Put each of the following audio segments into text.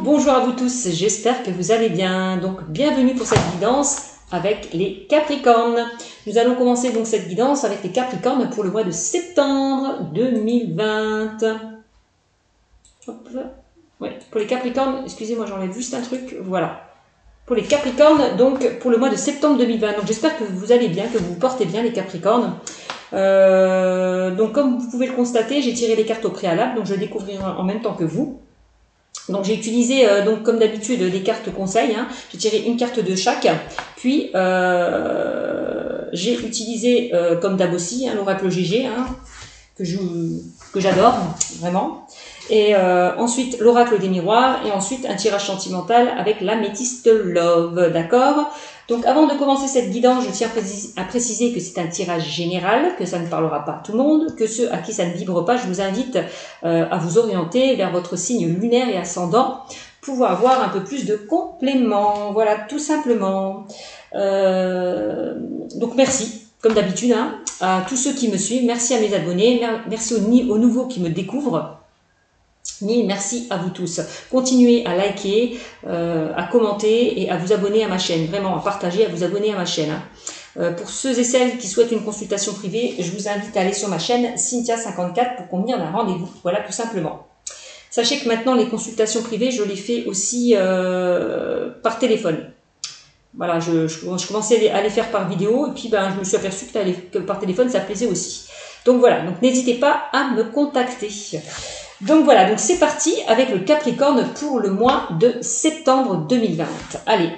bonjour à vous tous, j'espère que vous allez bien. Donc bienvenue pour cette guidance avec les Capricornes. Nous allons commencer donc cette guidance avec les Capricornes pour le mois de septembre 2020. Hop. Ouais, pour les Capricornes, excusez-moi, j'enlève juste un truc, voilà. Pour les Capricornes, donc pour le mois de septembre 2020. Donc j'espère que vous allez bien, que vous vous portez bien les Capricornes. Donc comme vous pouvez le constater, j'ai tiré les cartes au préalable, donc je vais découvrir en même temps que vous. Donc j'ai utilisé, donc comme d'habitude, des cartes conseils. Hein. J'ai tiré une carte de chaque. Puis j'ai utilisé, comme d'hab aussi, l'oracle GG, hein, que j'adore, vraiment. Et ensuite l'oracle des miroirs. Et ensuite un tirage sentimental avec l'améthyste love. D'accord ? Donc avant de commencer cette guidance, je tiens à préciser que c'est un tirage général, que ça ne parlera pas à tout le monde, que ceux à qui ça ne vibre pas, je vous invite à vous orienter vers votre signe lunaire et ascendant pour pouvoir avoir un peu plus de compléments. Voilà, tout simplement. Donc merci, comme d'habitude, hein, à tous ceux qui me suivent. Merci à mes abonnés, merci aux nouveaux qui me découvrent. Merci à vous tous. Continuez à liker, à commenter et à vous abonner à ma chaîne. Vraiment, à partager, à vous abonner à ma chaîne. Pour ceux et celles qui souhaitent une consultation privée, je vous invite à aller sur ma chaîne Cynthia54 pour convenir d'un rendez-vous. Voilà, tout simplement. Sachez que maintenant, les consultations privées, je les fais aussi par téléphone. Voilà, je commençais à les faire par vidéo et puis je me suis aperçue que par téléphone, ça plaisait aussi. Donc voilà, donc n'hésitez pas à me contacter. Donc voilà, donc c'est parti avec le Capricorne pour le mois de septembre 2020. Allez,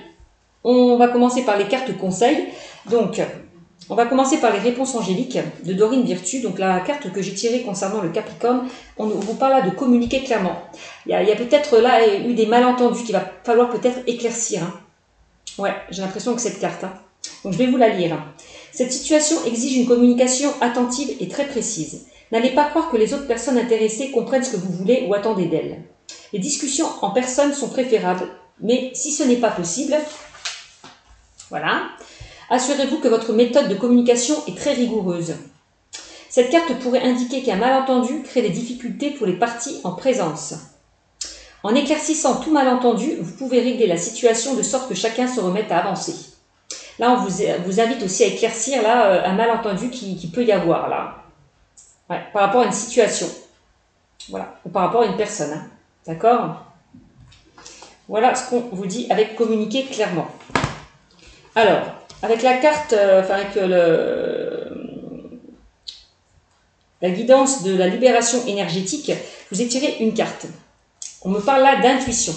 on va commencer par les cartes conseils. Donc, on va commencer par les réponses angéliques de Dorine Virtue. Donc la carte que j'ai tirée concernant le Capricorne, on vous parle là de communiquer clairement. Il y a peut-être là eu des malentendus qu'il va falloir peut-être éclaircir. Hein. Ouais, j'ai l'impression que cette carte. Hein. Donc je vais vous la lire. Cette situation exige une communication attentive et très précise. N'allez pas croire que les autres personnes intéressées comprennent ce que vous voulez ou attendez d'elles. Les discussions en personne sont préférables, mais si ce n'est pas possible, voilà, assurez-vous que votre méthode de communication est très rigoureuse. Cette carte pourrait indiquer qu'un malentendu crée des difficultés pour les parties en présence. En éclaircissant tout malentendu, vous pouvez régler la situation de sorte que chacun se remette à avancer. Là, on vous invite aussi à éclaircir là, un malentendu qui peut y avoir là. Ouais, par rapport à une situation. Voilà, ou par rapport à une personne. Hein. D'accord ? Voilà ce qu'on vous dit avec communiquer clairement. Alors, avec la carte, avec la guidance de la libération énergétique, je vous ai tiré une carte. On me parle là d'intuition.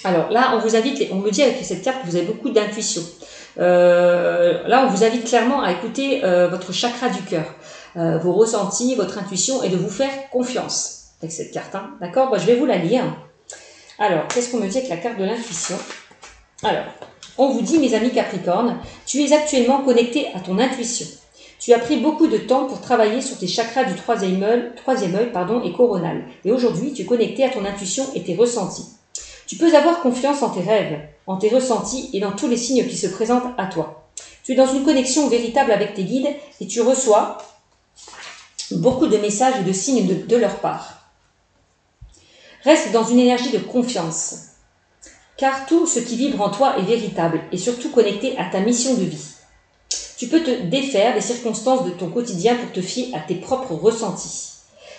Alors là, on vous invite, on me dit avec cette carte que vous avez beaucoup d'intuition. Là, on vous invite clairement à écouter votre chakra du cœur. Vos ressentis, votre intuition et de vous faire confiance avec cette carte. Hein. D'accord ? Moi, je vais vous la lire. Alors, qu'est-ce qu'on me dit avec la carte de l'intuition ? Alors, on vous dit, mes amis Capricornes, tu es actuellement connecté à ton intuition. Tu as pris beaucoup de temps pour travailler sur tes chakras du troisième œil et coronal. Et aujourd'hui, tu es connecté à ton intuition et tes ressentis. Tu peux avoir confiance en tes rêves, en tes ressentis et dans tous les signes qui se présentent à toi. Tu es dans une connexion véritable avec tes guides et tu reçois beaucoup de messages et de signes de leur part. Reste dans une énergie de confiance, car tout ce qui vibre en toi est véritable et surtout connecté à ta mission de vie. Tu peux te défaire des circonstances de ton quotidien pour te fier à tes propres ressentis.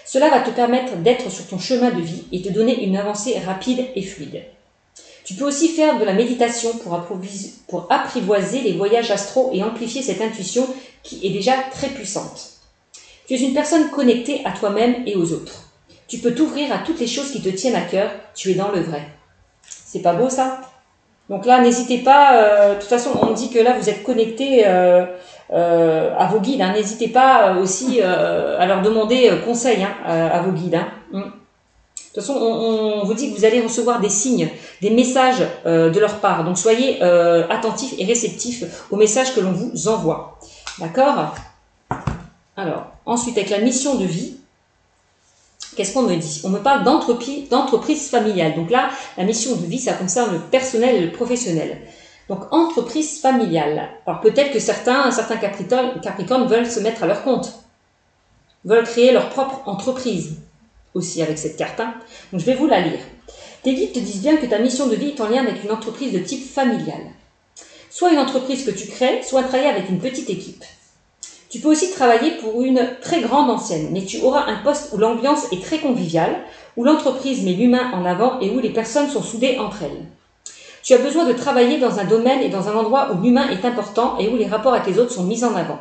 Cela va te permettre d'être sur ton chemin de vie et te donner une avancée rapide et fluide. Tu peux aussi faire de la méditation pour apprivoiser les voyages astraux et amplifier cette intuition qui est déjà très puissante. Tu es une personne connectée à toi-même et aux autres. Tu peux t'ouvrir à toutes les choses qui te tiennent à cœur. Tu es dans le vrai. C'est pas beau ça ? Donc là, n'hésitez pas. De toute façon, on dit que là, vous êtes connecté à vos guides. Hein. N'hésitez pas aussi à leur demander conseil hein, à vos guides. Hein. De toute façon, on vous dit que vous allez recevoir des signes, des messages de leur part. Donc soyez attentifs et réceptifs aux messages que l'on vous envoie. D'accord ? Alors, ensuite, avec la mission de vie, qu'est-ce qu'on me dit ? On me parle d'entreprise familiale. Donc là, la mission de vie, ça concerne le personnel et le professionnel. Donc, entreprise familiale. Alors, peut-être que certains Capricornes veulent se mettre à leur compte, veulent créer leur propre entreprise aussi avec cette carte. Hein. Donc, je vais vous la lire. Tes guides te disent bien que ta mission de vie est en lien avec une entreprise de type familial. Soit une entreprise que tu crées, soit travailler avec une petite équipe. Tu peux aussi travailler pour une très grande enseigne, mais tu auras un poste où l'ambiance est très conviviale, où l'entreprise met l'humain en avant et où les personnes sont soudées entre elles. Tu as besoin de travailler dans un domaine et dans un endroit où l'humain est important et où les rapports avec les autres sont mis en avant.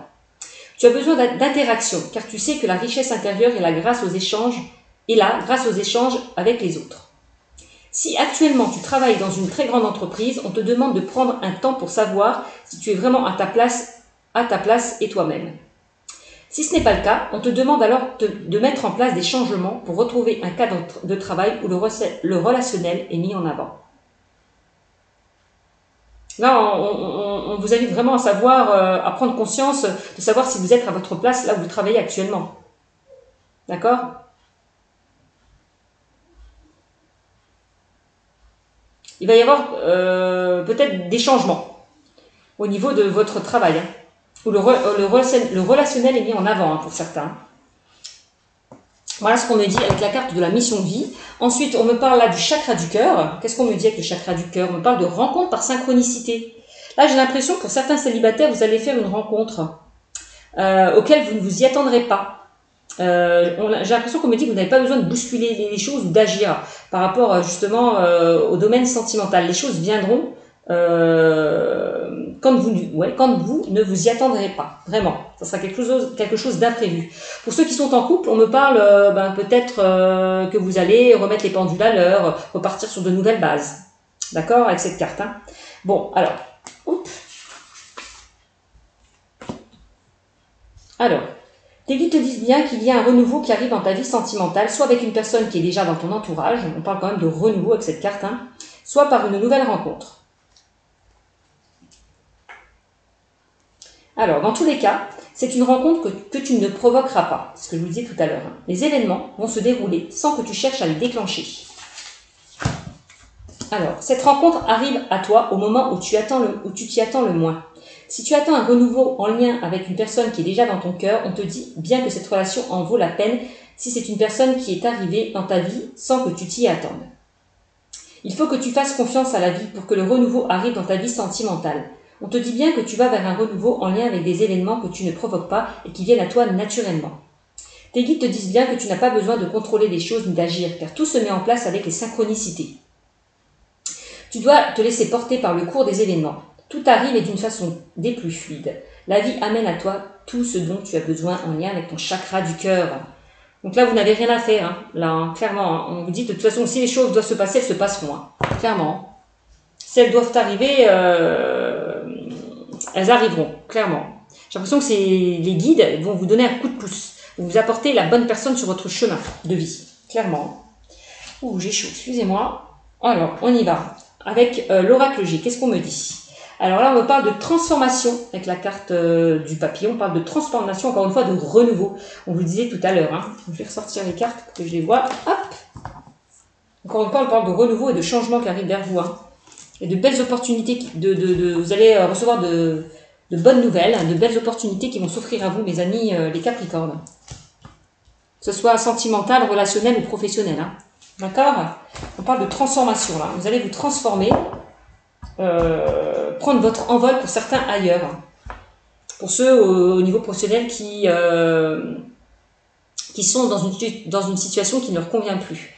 Tu as besoin d'interaction, car tu sais que la richesse intérieure est là grâce aux échanges avec les autres. Si actuellement tu travailles dans une très grande entreprise, on te demande de prendre un temps pour savoir si tu es vraiment à ta place et toi-même. Si ce n'est pas le cas, on te demande alors de mettre en place des changements pour retrouver un cadre de travail où le relationnel est mis en avant. Là, on vous invite vraiment à prendre conscience de savoir si vous êtes à votre place là où vous travaillez actuellement. D'accord ? Il va y avoir peut-être des changements au niveau de votre travail, où le relationnel est mis en avant pour certains. Voilà ce qu'on me dit avec la carte de la mission de vie. Ensuite, on me parle là du chakra du cœur. Qu'est-ce qu'on me dit avec le chakra du cœur ? On me parle de rencontre par synchronicité. Là, j'ai l'impression que pour certains célibataires, vous allez faire une rencontre auquel vous ne vous y attendrez pas. J'ai l'impression qu'on me dit que vous n'avez pas besoin de bousculer les choses ou d'agir par rapport justement au domaine sentimental. Les choses viendront quand vous ne vous y attendrez pas. Vraiment, ça sera quelque chose d'imprévu. Pour ceux qui sont en couple, on me parle peut-être que vous allez remettre les pendules à l'heure, repartir sur de nouvelles bases. D'accord, avec cette carte. Bon, alors. Tes guides te disent bien qu'il y a un renouveau qui arrive dans ta vie sentimentale, soit avec une personne qui est déjà dans ton entourage, on parle quand même de renouveau avec cette carte, soit par une nouvelle rencontre. Alors, dans tous les cas, c'est une rencontre que tu ne provoqueras pas, c'est ce que je vous disais tout à l'heure. Les événements vont se dérouler sans que tu cherches à les déclencher. Alors, cette rencontre arrive à toi au moment où tu t'y attends le moins. Si tu attends un renouveau en lien avec une personne qui est déjà dans ton cœur, on te dit bien que cette relation en vaut la peine si c'est une personne qui est arrivée dans ta vie sans que tu t'y attendes. Il faut que tu fasses confiance à la vie pour que le renouveau arrive dans ta vie sentimentale. On te dit bien que tu vas vers un renouveau en lien avec des événements que tu ne provoques pas et qui viennent à toi naturellement. Tes guides te disent bien que tu n'as pas besoin de contrôler les choses ni d'agir, car tout se met en place avec les synchronicités. Tu dois te laisser porter par le cours des événements. Tout arrive et d'une façon des plus fluides. La vie amène à toi tout ce dont tu as besoin en lien avec ton chakra du cœur. Donc là, vous n'avez rien à faire. Là, clairement, on vous dit de toute façon, si les choses doivent se passer, elles se passeront. Clairement. Si elles doivent arriver, elles arriveront. Clairement. J'ai l'impression que les guides vont vous donner un coup de pouce. Vont vous apporter la bonne personne sur votre chemin de vie. Clairement. Ouh, j'ai chaud, excusez-moi. Alors, on y va. Avec l'oracle G, qu'est-ce qu'on me dit ? Alors là, on me parle de transformation avec la carte du papillon. On parle de transformation, encore une fois, de renouveau. On vous disait tout à l'heure. Je vais ressortir les cartes pour que je les vois. Hop. Encore une fois, on parle de renouveau et de changement qui arrive vers vous. Et de belles opportunités. Vous allez recevoir de bonnes nouvelles, de belles opportunités qui vont s'offrir à vous, mes amis, les Capricornes. Que ce soit sentimental, relationnel ou professionnel. D'accord ? On parle de transformation là. Vous allez vous transformer. Prendre votre envol pour certains ailleurs. Pour ceux au niveau professionnel qui sont dans une situation qui ne leur convient plus.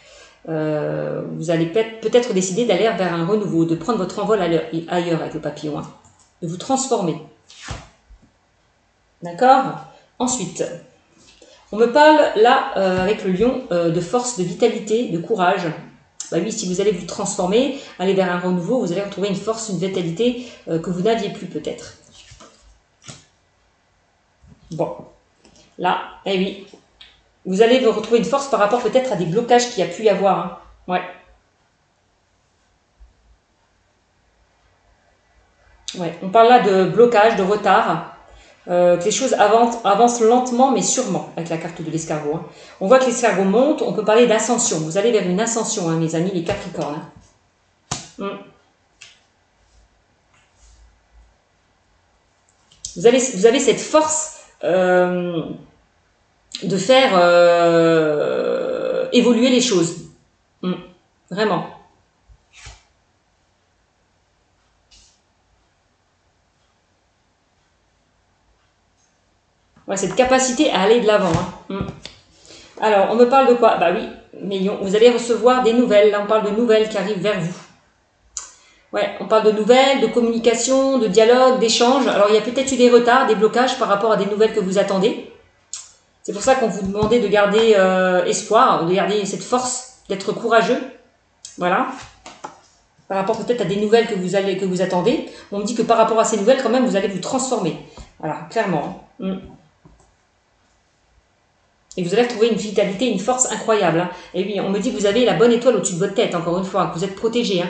Vous allez peut-être décider d'aller vers un renouveau, de prendre votre envol ailleurs avec le papillon, de vous transformer. D'accord ? Ensuite, on me parle là avec le lion de force, de vitalité, de courage. Bah oui, si vous allez vous transformer, aller vers un renouveau, vous allez retrouver une force, une vitalité que vous n'aviez plus peut-être. Bon, là, eh oui, vous allez vous retrouver une force par rapport peut-être à des blocages qu'il y a pu y avoir. Ouais. Ouais, on parle là de blocage, de retard, que les choses avancent lentement mais sûrement avec la carte de l'escargot. On voit que l'escargot monte, on peut parler d'ascension. Vous allez vers une ascension, mes amis, les Capricornes. Vous avez cette force de faire évoluer les choses. Vraiment. Ouais, cette capacité à aller de l'avant. Hein. Alors, on me parle de quoi? Bah oui, millions. Vous allez recevoir des nouvelles. Là, on parle de nouvelles qui arrivent vers vous. Ouais, on parle de nouvelles, de communication, de dialogue, d'échange. Alors, il y a peut-être eu des retards, des blocages par rapport à des nouvelles que vous attendez. C'est pour ça qu'on vous demandait de garder espoir, de garder cette force, d'être courageux. Voilà. Par rapport peut-être à des nouvelles que vous attendez. On me dit que par rapport à ces nouvelles, quand même, vous allez vous transformer. Voilà, clairement. Et vous allez retrouver une vitalité, une force incroyable. Hein. Et oui, on me dit que vous avez la bonne étoile au-dessus de votre tête, encore une fois, que vous êtes protégé. Hein.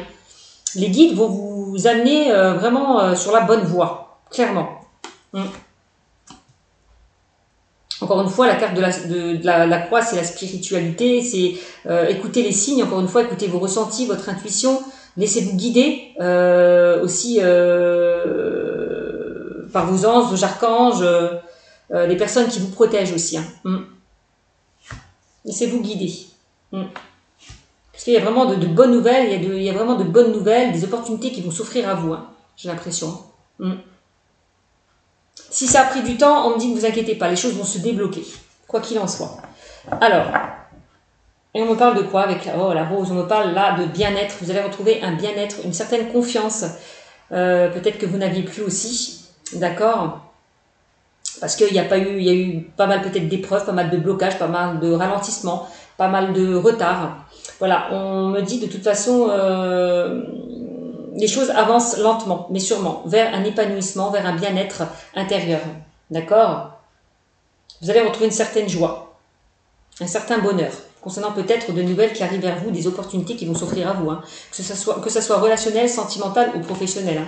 Les guides vont vous amener vraiment sur la bonne voie, clairement. Encore une fois, la carte de la croix, c'est la spiritualité, c'est écouter les signes, encore une fois, écoutez vos ressentis, votre intuition, laissez-vous guider aussi par vos anges, vos archanges, les personnes qui vous protègent aussi. Hein. Laissez-vous guider. Parce qu'il y a vraiment de bonnes nouvelles, il y a vraiment de bonnes nouvelles, des opportunités qui vont s'offrir à vous, hein, j'ai l'impression. Si ça a pris du temps, on me dit ne vous inquiétez pas, les choses vont se débloquer, quoi qu'il en soit. Alors, et on me parle de quoi avec la rose? On me parle là de bien-être, vous allez retrouver un bien-être, une certaine confiance, peut-être que vous n'aviez plus aussi, d'accord? Parce qu'il y a eu pas mal peut-être d'épreuves, pas mal de blocages, pas mal de ralentissements, pas mal de retard. Voilà, on me dit de toute façon, les choses avancent lentement, mais sûrement, vers un épanouissement, vers un bien-être intérieur. D'accord? Vous allez retrouver une certaine joie, un certain bonheur, concernant peut-être de nouvelles qui arrivent vers vous, des opportunités qui vont s'offrir à vous, hein. Que ça soit relationnel, sentimental ou professionnel. Hein.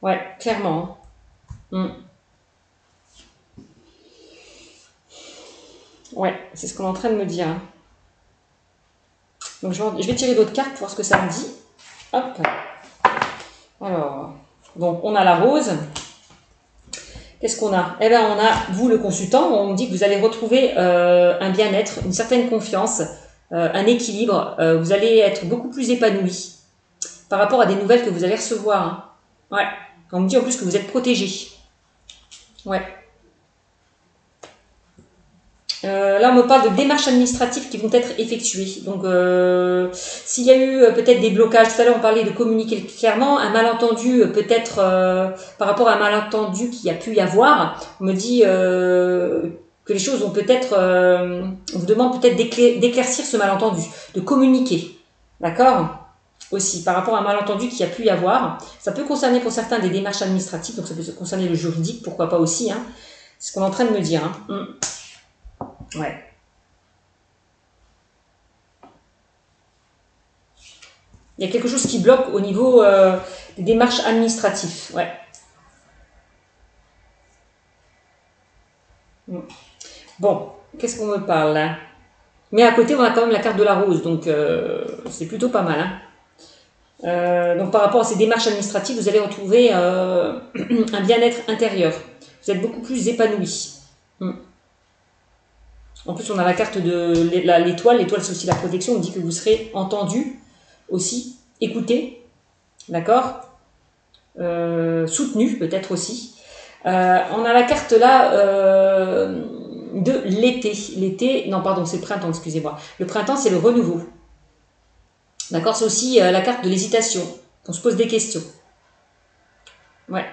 Ouais, clairement. Ouais, c'est ce qu'on est en train de me dire. Hein. Donc je vais tirer d'autres cartes pour voir ce que ça me dit. Hop. Alors, donc on a la rose. Qu'est-ce qu'on a? Eh bien, on a, vous le consultant, on me dit que vous allez retrouver un bien-être, une certaine confiance, un équilibre. Vous allez être beaucoup plus épanoui par rapport à des nouvelles que vous allez recevoir. Hein. Ouais. On me dit en plus que vous êtes protégé. Ouais. Là, on me parle de démarches administratives qui vont être effectuées. Donc, s'il y a eu peut-être des blocages, tout à l'heure on parlait de communiquer clairement, un malentendu peut-être par rapport à un malentendu qu'il y a pu y avoir, on me dit que les choses vont peut-être, on vous demande peut-être d'éclaircir ce malentendu, de communiquer, d'accord? Aussi, par rapport à un malentendu qu'il y a pu y avoir. Ça peut concerner pour certains des démarches administratives, donc ça peut concerner le juridique, pourquoi pas aussi, hein. C'est ce qu'on est en train de me dire, hein. Ouais. Il y a quelque chose qui bloque au niveau des démarches administratives. Ouais. Bon, qu'est-ce qu'on me parle là? Mais à côté, on a quand même la carte de la rose, donc c'est plutôt pas mal. Hein. Donc par rapport à ces démarches administratives, vous allez retrouver un bien-être intérieur. Vous êtes beaucoup plus épanoui. En plus, on a la carte de l'étoile. L'étoile, c'est aussi la protection. On dit que vous serez entendu aussi, écouté, d'accord, soutenu peut-être aussi. On a la carte là de l'été. L'été, non pardon, c'est le printemps, excusez-moi. Le printemps, c'est le renouveau. D'accord, c'est aussi la carte de l'hésitation. On se pose des questions. Ouais.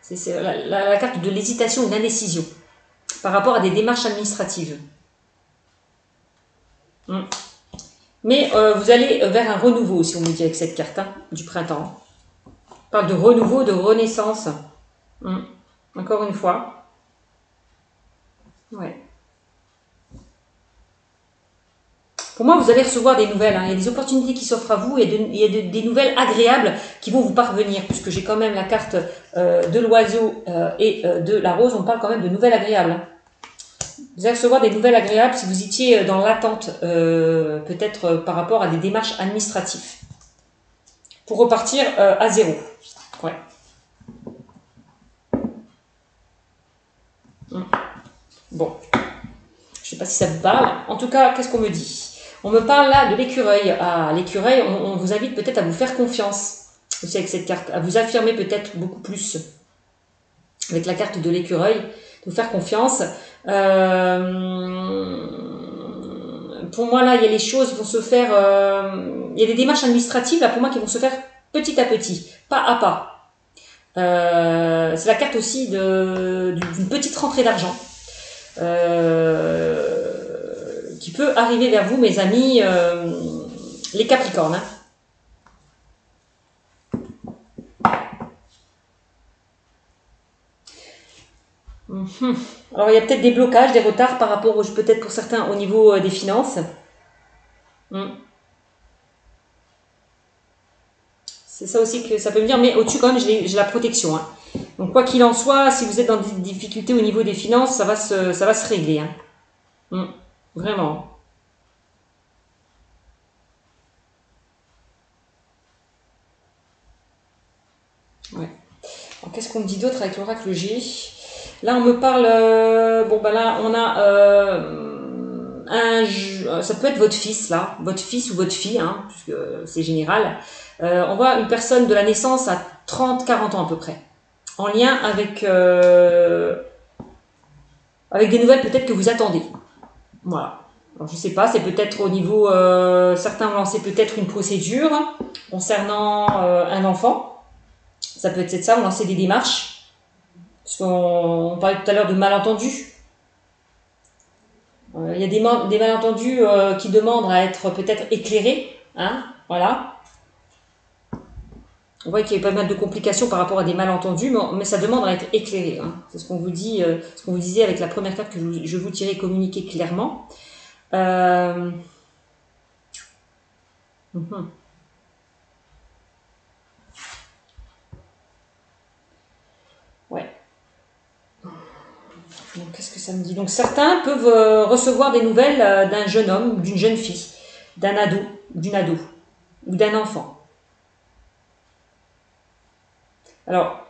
C'est la carte de l'hésitation ou de l'indécision par rapport à des démarches administratives. Mais vous allez vers un renouveau, si on me dit avec cette carte hein, du printemps. On parle de renouveau, de renaissance. Encore une fois. Ouais. Pour moi, vous allez recevoir des nouvelles. Hein. Il y a des opportunités qui s'offrent à vous. Il y a des nouvelles agréables qui vont vous parvenir. Puisque j'ai quand même la carte de l'oiseau et de la rose. On parle quand même de nouvelles agréables. Hein. Vous allez recevoir des nouvelles agréables si vous étiez dans l'attente, peut-être par rapport à des démarches administratives. Pour repartir à zéro. Ouais. Bon. Je ne sais pas si ça vous parle. En tout cas, qu'est-ce qu'on me dit? On me parle là de l'écureuil. Ah, l'écureuil, on vous invite peut-être à vous faire confiance aussi avec cette carte, à vous affirmer peut-être beaucoup plus avec la carte de l'écureuil. vous faire confiance. Pour moi, là, il y a les choses vont se faire... il y a des démarches administratives, là, pour moi, qui vont se faire petit à petit, pas à pas. C'est la carte aussi d'une petite rentrée d'argent qui peut arriver vers vous, mes amis, les Capricornes. Hein. Alors, il y a peut-être des blocages, des retards par rapport, peut-être pour certains, au niveau des finances. C'est ça aussi que ça peut me dire, mais au-dessus, quand même, j'ai la protection. Hein. Donc, quoi qu'il en soit, si vous êtes dans des difficultés au niveau des finances, ça va se régler. Hein. Vraiment. Ouais. Qu'est-ce qu'on me dit d'autre avec l'oracle G? Là, on me parle... bon, ben là, on a ça peut être votre fils, là. Votre fils ou votre fille, hein, puisque c'est général. On voit une personne de la naissance à 30-40 ans à peu près. En lien avec des nouvelles peut-être que vous attendez. Voilà. Alors, je sais pas, c'est peut-être au niveau... certains ont lancé peut-être une procédure concernant un enfant. Ça peut être ça, on lançait des démarches. Parce qu'on parlait tout à l'heure de malentendus. Il y a des malentendus qui demandent à être peut-être éclairés. Hein, voilà. On voit qu'il y a pas mal de complications par rapport à des malentendus, mais ça demande à être éclairé. Hein. C'est ce qu'on vous dit, ce qu'on vous disait avec la première carte que je vous tirais, communiquer clairement. Ouais. Donc, qu'est-ce que ça me dit? Donc, certains peuvent recevoir des nouvelles d'un jeune homme, d'une jeune fille, d'un ado, d'une ado, ou d'un enfant. Alors,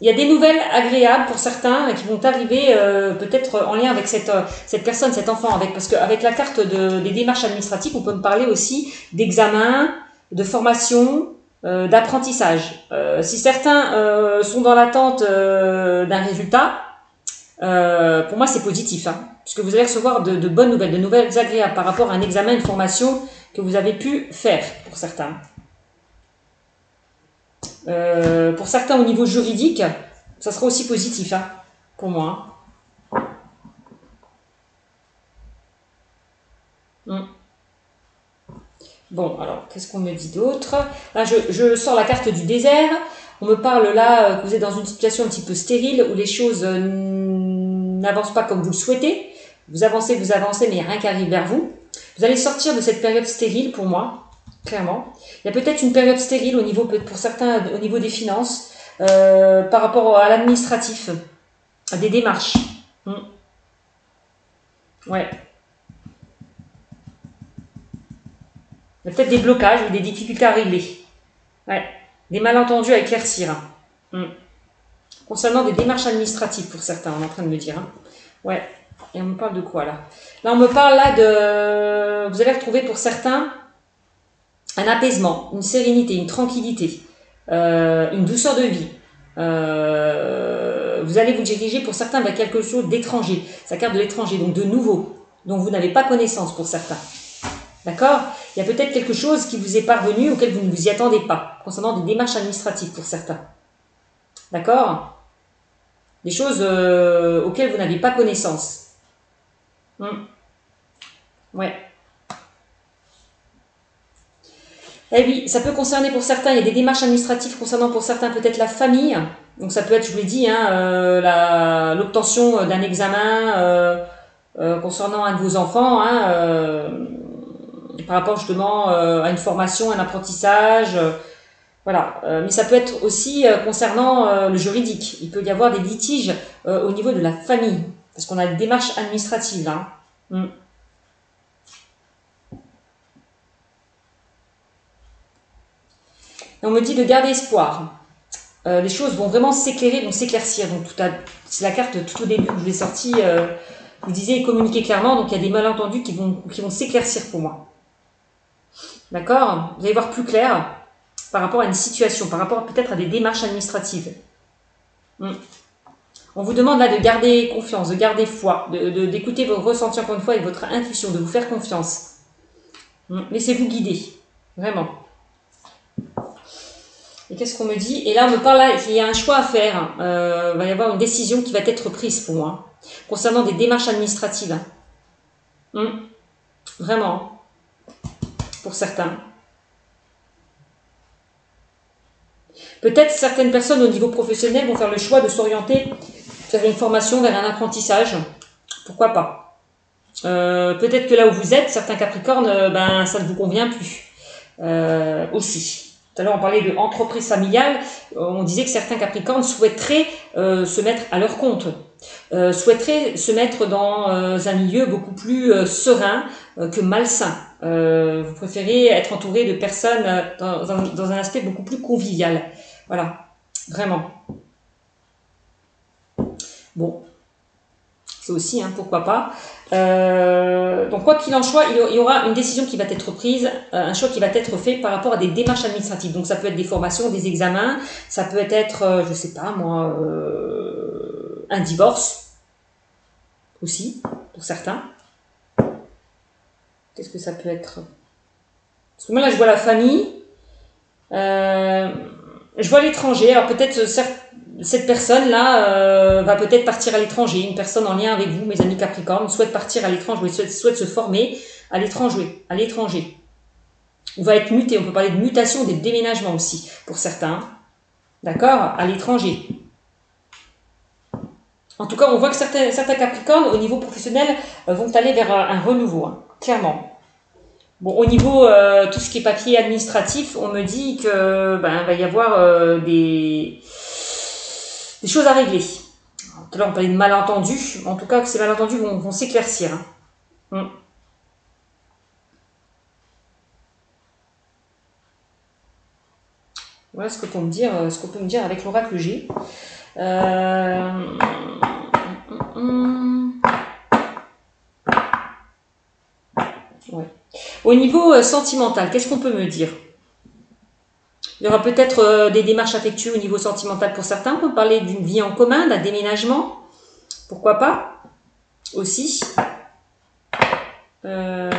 il y a des nouvelles agréables pour certains qui vont arriver peut-être en lien avec cette personne, cet enfant, parce qu'avec la carte des démarches administratives, on peut me parler aussi d'examen, de formation, d'apprentissage. Si certains sont dans l'attente d'un résultat, pour moi c'est positif, hein, puisque vous allez recevoir de bonnes nouvelles, de nouvelles agréables par rapport à un examen, une formation que vous avez pu faire pour certains. Pour certains au niveau juridique, ça sera aussi positif, hein, pour moi. Bon, alors, qu'est-ce qu'on me dit d'autre? Là, je sors la carte du désert. On me parle là que vous êtes dans une situation un petit peu stérile, où les choses n'avancent pas comme vous le souhaitez. Vous avancez, mais il n'y a rien qui arrive vers vous. Vous allez sortir de cette période stérile, pour moi. Clairement. Il y a peut-être une période stérile pour certains au niveau des finances, par rapport à l'administratif, à des démarches. Ouais. Il y a peut-être des blocages ou des difficultés à régler. Ouais. Des malentendus à éclaircir. Concernant des démarches administratives pour certains, on est en train de me dire. Ouais. Et on me parle de quoi là? Là, on me parle là de... Vous allez retrouver pour certains un apaisement, une sérénité, une tranquillité, une douceur de vie. Vous allez vous diriger pour certains vers quelque chose d'étranger, sa carte de l'étranger, donc de nouveau, dont vous n'avez pas connaissance pour certains. D'accord? Il y a peut-être quelque chose qui vous est parvenu auquel vous ne vous y attendez pas, concernant des démarches administratives pour certains. D'accord? Des choses auxquelles vous n'avez pas connaissance. Ouais. Eh oui, ça peut concerner pour certains, il y a des démarches administratives concernant pour certains peut-être la famille. Donc ça peut être, je vous l'ai dit, hein, l'obtention d'un examen concernant un de vos enfants, hein, par rapport justement à une formation, un apprentissage. Voilà. Mais ça peut être aussi concernant le juridique. Il peut y avoir des litiges au niveau de la famille, parce qu'on a des démarches administratives là. Et on me dit de garder espoir. Les choses vont vraiment s'éclairer, vont s'éclaircir. Donc c'est la carte tout au début que je vous ai sortie. Vous disiez communiquer clairement, donc il y a des malentendus qui vont s'éclaircir pour moi. D'accord? Vous allez voir plus clair par rapport à une situation, par rapport peut-être à des démarches administratives. On vous demande là de garder confiance, de garder foi, d'écouter vos ressentis encore une fois et votre intuition, de vous faire confiance. Laissez-vous guider, vraiment. Et qu'est-ce qu'on me dit? Et là, on me parle là qu'il y a un choix à faire. Il va y avoir une décision qui va être prise pour moi, concernant des démarches administratives. Vraiment, pour certains. Peut-être certaines personnes au niveau professionnel vont faire le choix de s'orienter vers une formation, vers un apprentissage. Pourquoi pas? Peut-être que là où vous êtes, certains Capricornes, ça ne vous convient plus. Aussi. Tout à l'heure, on parlait de entreprise familiale. On disait que certains Capricornes souhaiteraient se mettre à leur compte. Souhaiteraient se mettre dans un milieu beaucoup plus serein que malsain. Vous préférez être entouré de personnes dans un aspect beaucoup plus convivial. Voilà, vraiment. Bon, c'est aussi, pourquoi pas. Donc, quoi qu'il en soit, il y aura une décision qui va être prise, un choix qui va être fait par rapport à des démarches administratives. Donc, ça peut être des formations, des examens, ça peut être, je sais pas moi, un divorce aussi, pour certains. Qu'est-ce que ça peut être? Parce que moi, là, je vois la famille, je vois l'étranger. Alors, peut-être cette personne-là va peut-être partir à l'étranger. Une personne en lien avec vous, mes amis Capricornes, souhaite partir à l'étranger, souhaite se former à l'étranger. Ou va être muté. On peut parler de mutation, des déménagements aussi, pour certains. D'accord? À l'étranger. En tout cas, on voit que certains Capricornes, au niveau professionnel, vont aller vers un renouveau, clairement. Bon, au niveau tout ce qui est papier administratif, on me dit que va y avoir des choses à régler. Tout à l'heure, on parlait de malentendus. En tout cas, que ces malentendus vont s'éclaircir. Voilà ce qu'on peut me dire avec l'oracle G. Ouais. Au niveau sentimental, qu'est-ce qu'on peut me dire? Il y aura peut-être des démarches affectueuses au niveau sentimental pour certains. On peut parler d'une vie en commun, d'un déménagement. Pourquoi pas? Aussi. Ça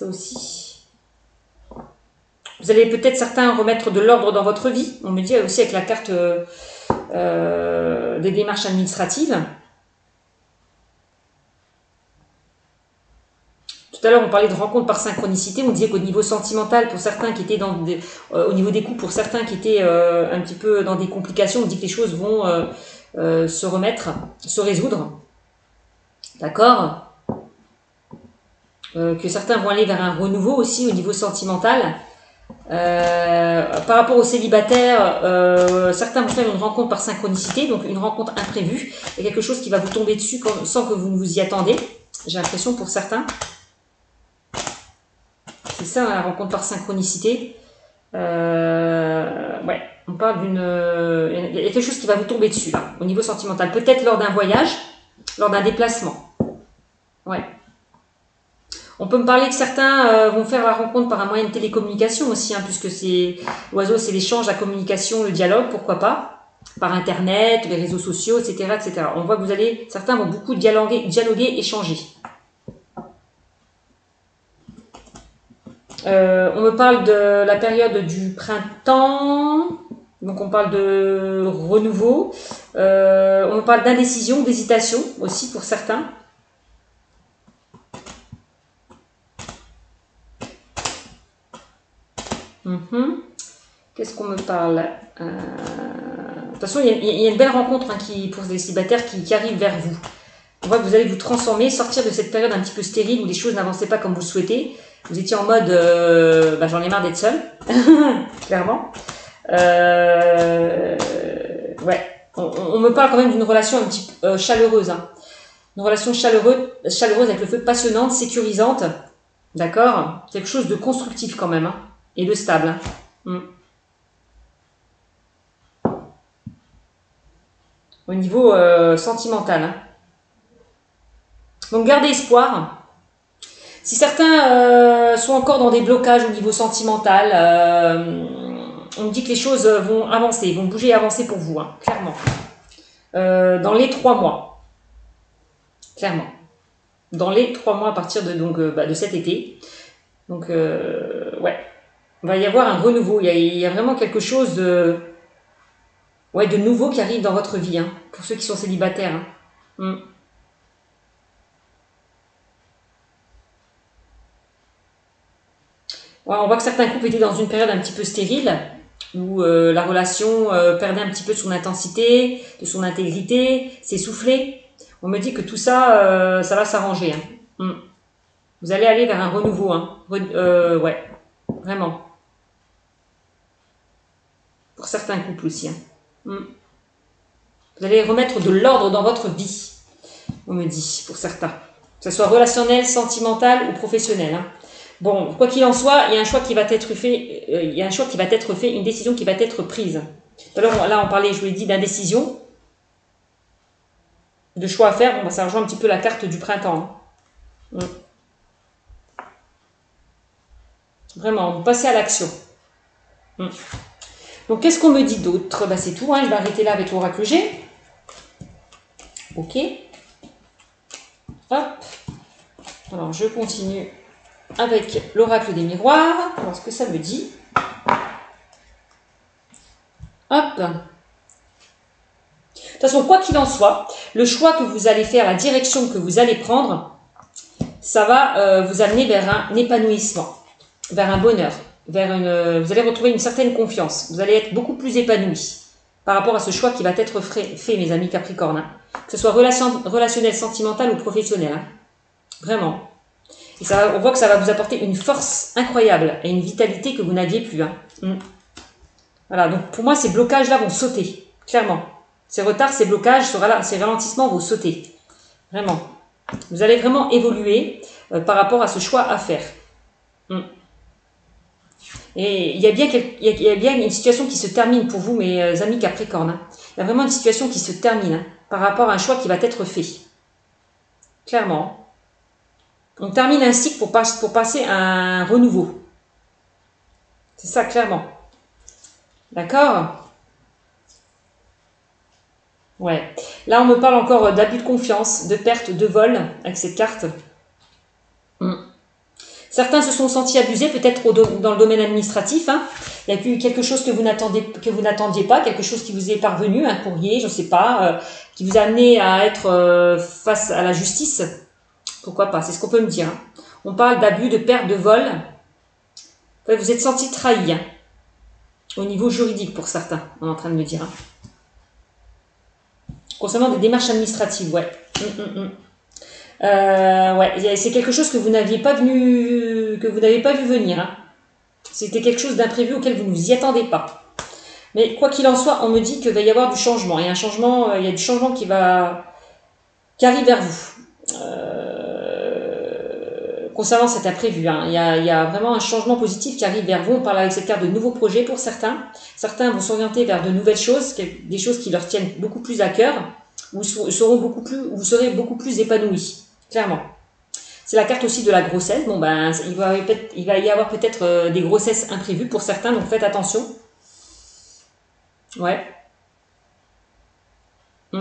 aussi. Vous allez peut-être certains remettre de l'ordre dans votre vie. On me dit aussi avec la carte des démarches administratives. Tout à l'heure, on parlait de rencontres par synchronicité. On disait qu'au niveau sentimental, pour certains qui étaient au niveau des couples, pour certains qui étaient un petit peu dans des complications, on dit que les choses vont se résoudre. D'accord? Que certains vont aller vers un renouveau aussi au niveau sentimental. Par rapport aux célibataires, certains vont faire une rencontre par synchronicité, donc une rencontre imprévue. Il y a quelque chose qui va vous tomber dessus sans que vous ne vous y attendez. J'ai l'impression pour certains. C'est ça, la rencontre par synchronicité. Ouais, on parle d'une... Il y a quelque chose qui va vous tomber dessus, là, au niveau sentimental. Peut-être lors d'un voyage, lors d'un déplacement. Ouais. On peut me parler que certains vont faire la rencontre par un moyen de télécommunication aussi, puisque l'oiseau, c'est l'échange, la communication, le dialogue, pourquoi pas, par Internet, les réseaux sociaux, etc., etc. On voit que certains vont beaucoup dialoguer, échanger. On me parle de la période du printemps, donc on parle de renouveau. On me parle d'indécision, d'hésitation aussi pour certains. Qu'est-ce qu'on me parle? De toute façon, il y a une belle rencontre pour les célibataires qui arrive vers vous. On voit que vous allez vous transformer, sortir de cette période un petit peu stérile où les choses n'avançaient pas comme vous le souhaitez. Vous étiez en mode j'en ai marre d'être seule, clairement. Ouais, on me parle quand même d'une relation un petit peu chaleureuse. Une relation chaleureuse avec le feu, passionnante, sécurisante. D'accord? Quelque chose de constructif quand même, et de stable. Au niveau sentimental. Donc gardez espoir. Si certains sont encore dans des blocages au niveau sentimental, On me dit que les choses vont avancer, vont bouger et avancer pour vous, hein, clairement. Dans les 3 mois. Clairement. Dans les 3 mois à partir de, donc, de cet été. Donc, ouais. Il va y avoir un renouveau. Il y a vraiment quelque chose de, ouais, de nouveau qui arrive dans votre vie, hein, pour ceux qui sont célibataires. Hein. Ouais, on voit que certains couples étaient dans une période un petit peu stérile, où la relation perdait un petit peu de son intensité, de son intégrité, s'essoufflait. On me dit que tout ça, ça va s'arranger. Hein. Vous allez aller vers un renouveau. Hein. Ouais, vraiment. Pour certains couples aussi. Hein. Vous allez remettre de l'ordre dans votre vie, on me dit, pour certains. Que ce soit relationnel, sentimental ou professionnel. Hein. Bon, quoi qu'il en soit, il y a un choix qui va être fait, une décision qui va être prise. Tout à l'heure, là, on parlait, je vous l'ai dit, d'indécision, de choix à faire. Bon, ça rejoint un petit peu la carte du printemps. Hein. Vraiment, vous passez à l'action. Donc, qu'est-ce qu'on me dit d'autre? Bah, c'est tout, hein. Je vais arrêter là avec l'oracle G. Ok. Hop. Alors, je continue avec l'oracle des miroirs. Alors, ce que ça me dit. Hop. De toute façon, quoi qu'il en soit, le choix que vous allez faire, la direction que vous allez prendre, ça va vous amener vers un épanouissement, vers un bonheur, vous allez retrouver une certaine confiance. Vous allez être beaucoup plus épanoui par rapport à ce choix qui va être fait, mes amis Capricorne. Hein. Que ce soit relationnel, sentimental ou professionnel. Hein. Vraiment. Et on voit que ça va vous apporter une force incroyable et une vitalité que vous n'aviez plus. Hein. Voilà, donc pour moi, ces blocages-là vont sauter, clairement. Ces retards, ces blocages, ces ralentissements vont sauter. Vraiment. Vous allez vraiment évoluer par rapport à ce choix à faire. Et il y a bien une situation qui se termine pour vous, mes amis Capricorne. Hein. Il y a vraiment une situation qui se termine hein, par rapport à un choix qui va être fait. Clairement. On termine un cycle pour passer à un renouveau. C'est ça, clairement. D'accord? Ouais. Là, on me parle encore d'abus de confiance, de perte, de vol avec cette carte. Certains se sont sentis abusés, peut-être dans le domaine administratif. Hein. Il y a eu quelque chose que vous n'attendiez pas, quelque chose qui vous est parvenu, un courrier, je ne sais pas, qui vous a amené à être face à la justice. Pourquoi pas? C'est ce qu'on peut me dire. Hein. On parle d'abus, de perte, de vol. Enfin, vous êtes senti trahi. Hein. Au niveau juridique pour certains, on est en train de me dire. Hein. Concernant des démarches administratives, ouais. Ouais, c'est quelque chose que vous n'avez pas vu venir. Hein. C'était quelque chose d'imprévu auquel vous ne vous y attendez pas. Mais quoi qu'il en soit, on me dit qu'il va y avoir du changement. Il y a du changement qui arrive vers vous. Concernant cet imprévu, hein, il y a vraiment un changement positif qui arrive vers vous. On parle avec cette carte de nouveaux projets pour certains. Certains vont s'orienter vers de nouvelles choses, des choses qui leur tiennent beaucoup plus à cœur. Vous serez beaucoup plus épanouis. Clairement. C'est la carte aussi de la grossesse. Bon, ben, il va y avoir peut-être des grossesses imprévues pour certains, donc faites attention. Ouais. On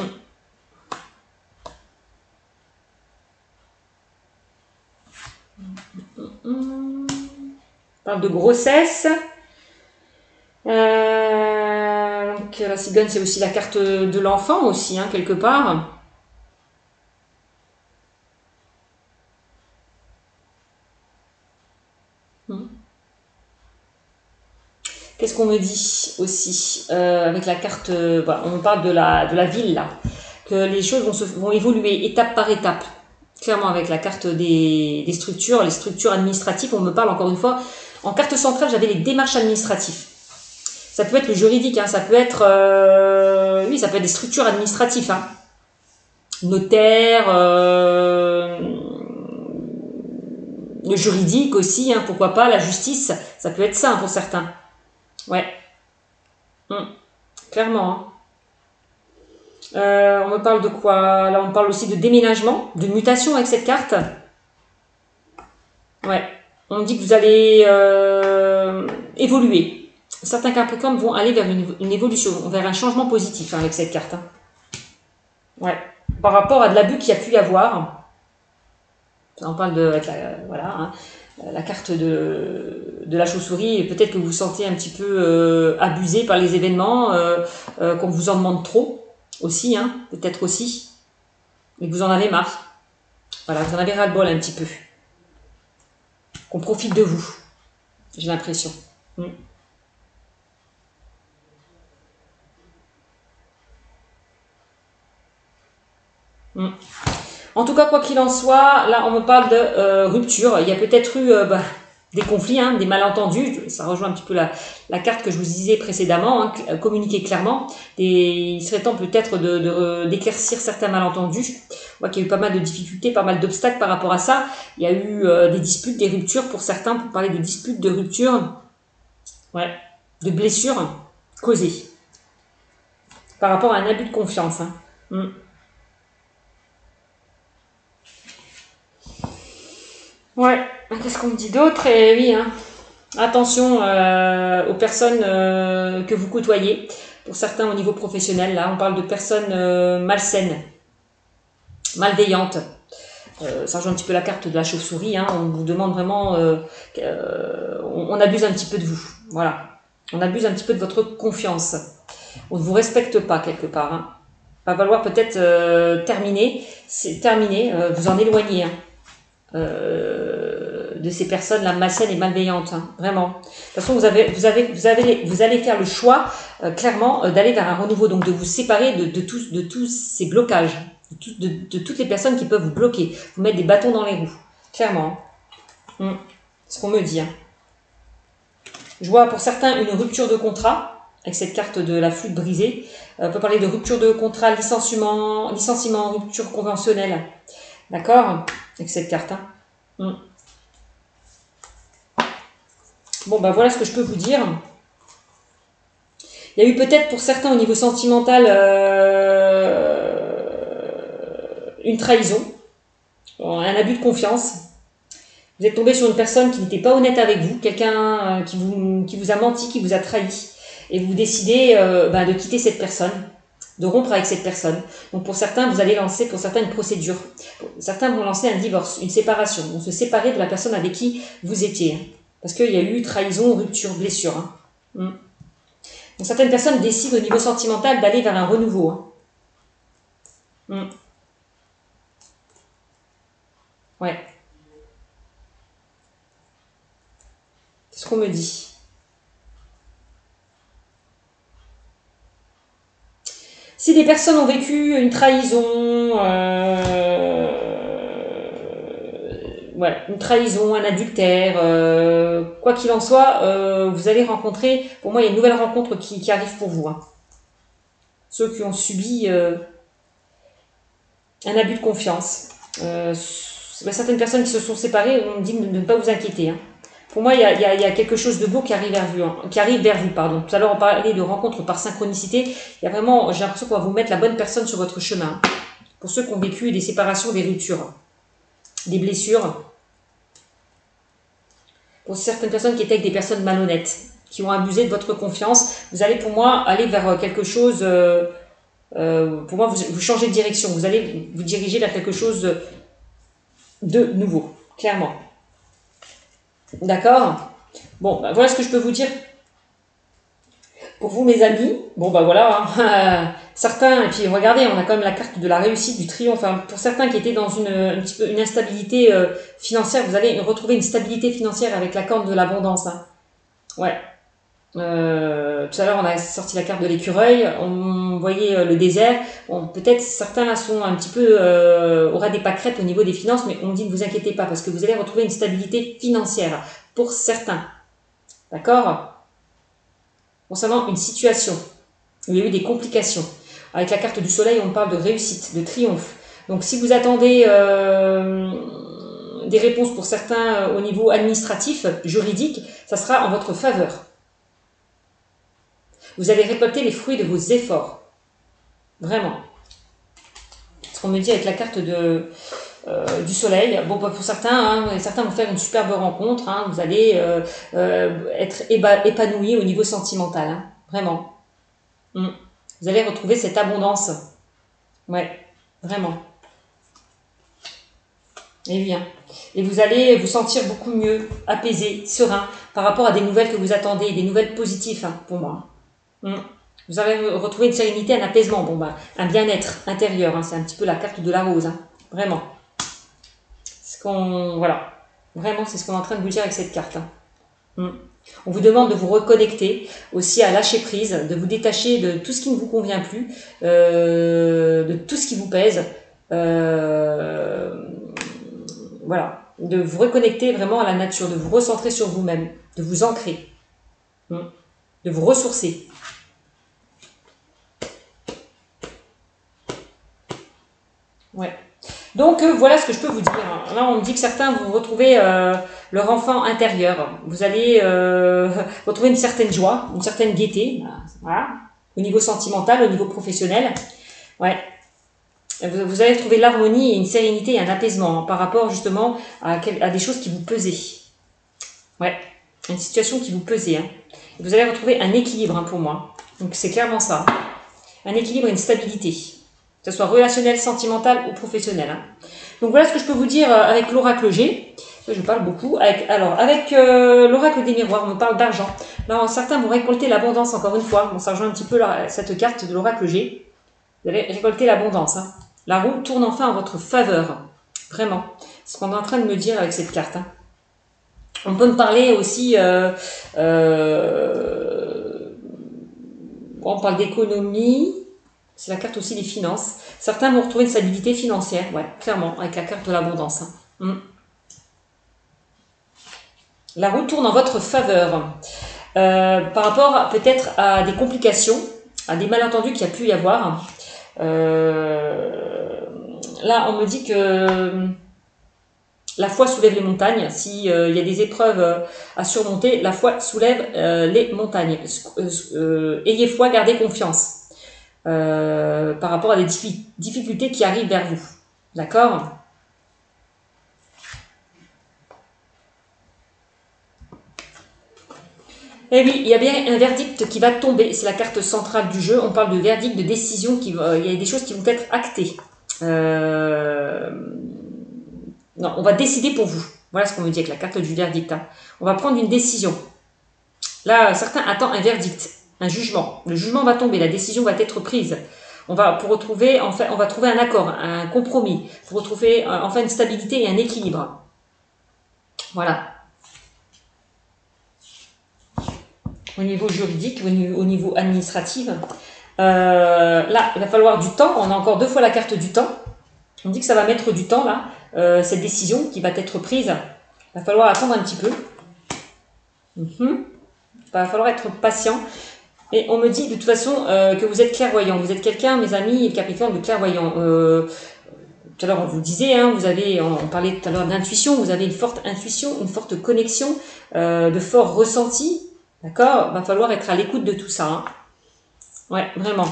parle de grossesse. Donc, la cigogne, c'est aussi la carte de l'enfant aussi, hein, quelque part. Qu'est-ce qu'on me dit aussi avec la carte, voilà, on parle de la ville là, que les choses vont évoluer étape par étape. Clairement avec la carte des structures, les structures administratives, on me parle encore une fois. En carte centrale, j'avais les démarches administratives. Ça peut être le juridique, hein, ça peut être oui, ça peut être des structures administratives, hein. Notaire, le juridique aussi, hein, pourquoi pas, la justice, ça peut être ça hein, pour certains. Ouais. Clairement. Hein. On me parle de quoi? Là, on me parle aussi de déménagement, de mutation avec cette carte. Ouais. On me dit que vous allez évoluer. certains Capricornes vont aller vers une évolution, vers un changement positif hein, avec cette carte. Hein. Ouais. Par rapport à de l'abus qu'il y a pu y avoir. On parle de voilà, hein, la carte de la chauve-souris, et peut-être que vous vous sentez un petit peu abusé par les événements, qu'on vous en demande trop aussi, hein, peut-être aussi, et que vous en avez marre. Voilà, vous en avez ras-le-bol un petit peu. Qu'on profite de vous, j'ai l'impression. En tout cas, quoi qu'il en soit, là, on me parle de rupture. Il y a peut-être eu des conflits, hein, des malentendus. Ça rejoint un petit peu la carte que je vous disais précédemment, hein, communiquer clairement. Et il serait temps peut-être d'éclaircir certains malentendus. On voit qu'il y a eu pas mal de difficultés, pas mal d'obstacles par rapport à ça. Il y a eu des disputes, des ruptures pour certains. Pour parler de disputes, de ruptures, ouais, de blessures causées par rapport à un abus de confiance. Hein. Ouais, qu'est-ce qu'on me dit d'autre? Et oui, hein. Attention aux personnes que vous côtoyez. Pour certains au niveau professionnel, là, on parle de personnes malsaines, malveillantes. Ça rejoint un petit peu la carte de la chauve-souris. Hein. On vous demande vraiment... on abuse un petit peu de vous. Voilà. On abuse un petit peu de votre confiance. On ne vous respecte pas quelque part. Hein. Va falloir peut-être terminer. C'est terminé. Vous en éloigner. Hein. De ces personnes-là malsaines et malveillantes, hein, vraiment. De toute façon, vous allez faire le choix, clairement, d'aller vers un renouveau, donc de vous séparer de tous ces blocages, de toutes les personnes qui peuvent vous bloquer, vous mettre des bâtons dans les roues, clairement. C'est ce qu'on me dit. Hein. Je vois pour certains une rupture de contrat, avec cette carte de la flûte brisée. On peut parler de rupture de contrat, licenciement, rupture conventionnelle. D'accord? Avec cette carte. Hein. Bon, ben voilà ce que je peux vous dire. Il y a eu peut-être pour certains au niveau sentimental une trahison, un abus de confiance. Vous êtes tombé sur une personne qui n'était pas honnête avec vous, quelqu'un qui vous a menti, qui vous a trahi. Et vous décidez de quitter cette personne, de rompre avec cette personne. Donc pour certains, vous allez lancer pour certains une procédure. Certains vont lancer un divorce, une séparation, vont se séparer de la personne avec qui vous étiez. Parce qu'il y a eu trahison, rupture, blessure. Hein. Donc certaines personnes décident au niveau sentimental d'aller vers un renouveau. Hein. Ouais. C'est ce qu'on me dit. Si des personnes ont vécu une trahison, une trahison, un adultère, quoi qu'il en soit, vous allez rencontrer, pour moi il y a une nouvelle rencontre qui arrive pour vous. Hein. Ceux qui ont subi un abus de confiance. Certaines personnes qui se sont séparées, on me dit de ne pas vous inquiéter. Hein. Pour moi, il y a quelque chose de beau qui arrive vers vous. Hein, pardon. Tout à l'heure, on parlait de rencontres par synchronicité. Il y a vraiment, j'ai l'impression qu'on va vous mettre la bonne personne sur votre chemin. Hein. Pour ceux qui ont vécu des séparations, des ruptures, des blessures. Pour certaines personnes qui étaient avec des personnes malhonnêtes, qui ont abusé de votre confiance, vous allez pour moi aller vers quelque chose... pour moi, vous changez de direction. Vous allez vous diriger vers quelque chose de nouveau, clairement. D'accord? Bon, ben voilà ce que je peux vous dire. Pour vous, mes amis, bon, ben voilà. Hein. Certains, et puis regardez, on a quand même la carte de la réussite, du triomphe. Hein. Pour certains qui étaient dans une instabilité financière, vous allez retrouver une stabilité financière avec la carte de l'abondance. Hein. Ouais. Tout à l'heure, on a sorti la carte de l'écureuil, on voyait le désert. Bon, peut-être certains là sont un petit peu aura des pâquerettes au niveau des finances, mais on me dit ne vous inquiétez pas parce que vous allez retrouver une stabilité financière pour certains. D'accord? Concernant une situation où il y a eu des complications. Avec la carte du soleil, on parle de réussite, de triomphe. Donc si vous attendez des réponses pour certains au niveau administratif, juridique, ça sera en votre faveur. Vous allez récolter les fruits de vos efforts. Vraiment. Ce qu'on me dit avec la carte de du soleil. Bon, pour certains, hein, certains vont faire une superbe rencontre. Hein, vous allez être épanoui au niveau sentimental. Hein, vraiment. Vous allez retrouver cette abondance. Ouais, vraiment. Et bien. Et vous allez vous sentir beaucoup mieux, apaisé, serein, par rapport à des nouvelles que vous attendez, des nouvelles positives hein, pour moi. Vous allez retrouver une sérénité, un apaisement, bon, bah, un bien-être intérieur. Hein, c'est un petit peu la carte de la rose, hein, vraiment. Voilà. Vraiment, c'est ce qu'on est en train de vous dire avec cette carte. Hein. On vous demande de vous reconnecter, aussi à lâcher prise, de vous détacher de tout ce qui ne vous convient plus, de tout ce qui vous pèse. Voilà. De vous reconnecter vraiment à la nature, de vous recentrer sur vous-même, de vous ancrer, de vous ressourcer. Ouais. Donc voilà ce que je peux vous dire. Là on me dit que certains vont retrouver leur enfant intérieur. Vous allez retrouver une certaine joie, une certaine gaieté, voilà, au niveau sentimental, au niveau professionnel. Ouais. Vous allez trouver l'harmonie et une sérénité et un apaisement hein, par rapport justement à des choses qui vous pesaient. Ouais, une situation qui vous pesait. Hein. Vous allez retrouver un équilibre hein, pour moi. Donc c'est clairement ça. Un équilibre et une stabilité. Que ce soit relationnel, sentimental ou professionnel. Hein. Donc voilà ce que je peux vous dire avec l'oracle G. Je parle beaucoup. Avec l'oracle des miroirs, on me parle d'argent. Là, certains vont récolter l'abondance encore une fois. Bon, ça rejoint un petit peu cette carte de l'oracle G. Vous allez récolter l'abondance. Hein. La roue tourne enfin en votre faveur. Vraiment. C'est ce qu'on est en train de me dire avec cette carte. Hein. On peut me parler aussi... on parle d'économie... C'est la carte aussi des finances. Certains vont retrouver une stabilité financière, ouais, clairement, avec la carte de l'abondance. La roue tourne en votre faveur. Par rapport peut-être à des complications, à des malentendus qu'il y a pu y avoir. Là, on me dit que la foi soulève les montagnes. S'il y a des épreuves à surmonter, la foi soulève les montagnes. Ayez foi, gardez confiance. Par rapport à des difficultés qui arrivent vers vous. D'accord ? Eh oui, il y a bien un verdict qui va tomber. C'est la carte centrale du jeu. On parle de verdict, de décision. Il y a des choses qui vont être actées. Non, on va décider pour vous. Voilà ce qu'on me dit avec la carte du verdict. Hein. On va prendre une décision. Là, certains attendent un verdict, un jugement. Le jugement va tomber, la décision va être prise. On va trouver un accord, un compromis, pour retrouver enfin une stabilité et un équilibre. Voilà. Au niveau juridique, au niveau administratif. Là, il va falloir du temps. On a encore 2 fois la carte du temps. On dit que ça va mettre du temps, là, cette décision qui va être prise. Il va falloir attendre un petit peu. Il va falloir être patient. Et on me dit de toute façon que vous êtes clairvoyant. Vous êtes quelqu'un, mes amis, Capricorne, de clairvoyant. Tout à l'heure, on vous disait, hein, on parlait tout à l'heure d'intuition, vous avez une forte intuition, une forte connexion, de forts ressentis. D'accord ? Il va falloir être à l'écoute de tout ça. Hein. Ouais, vraiment.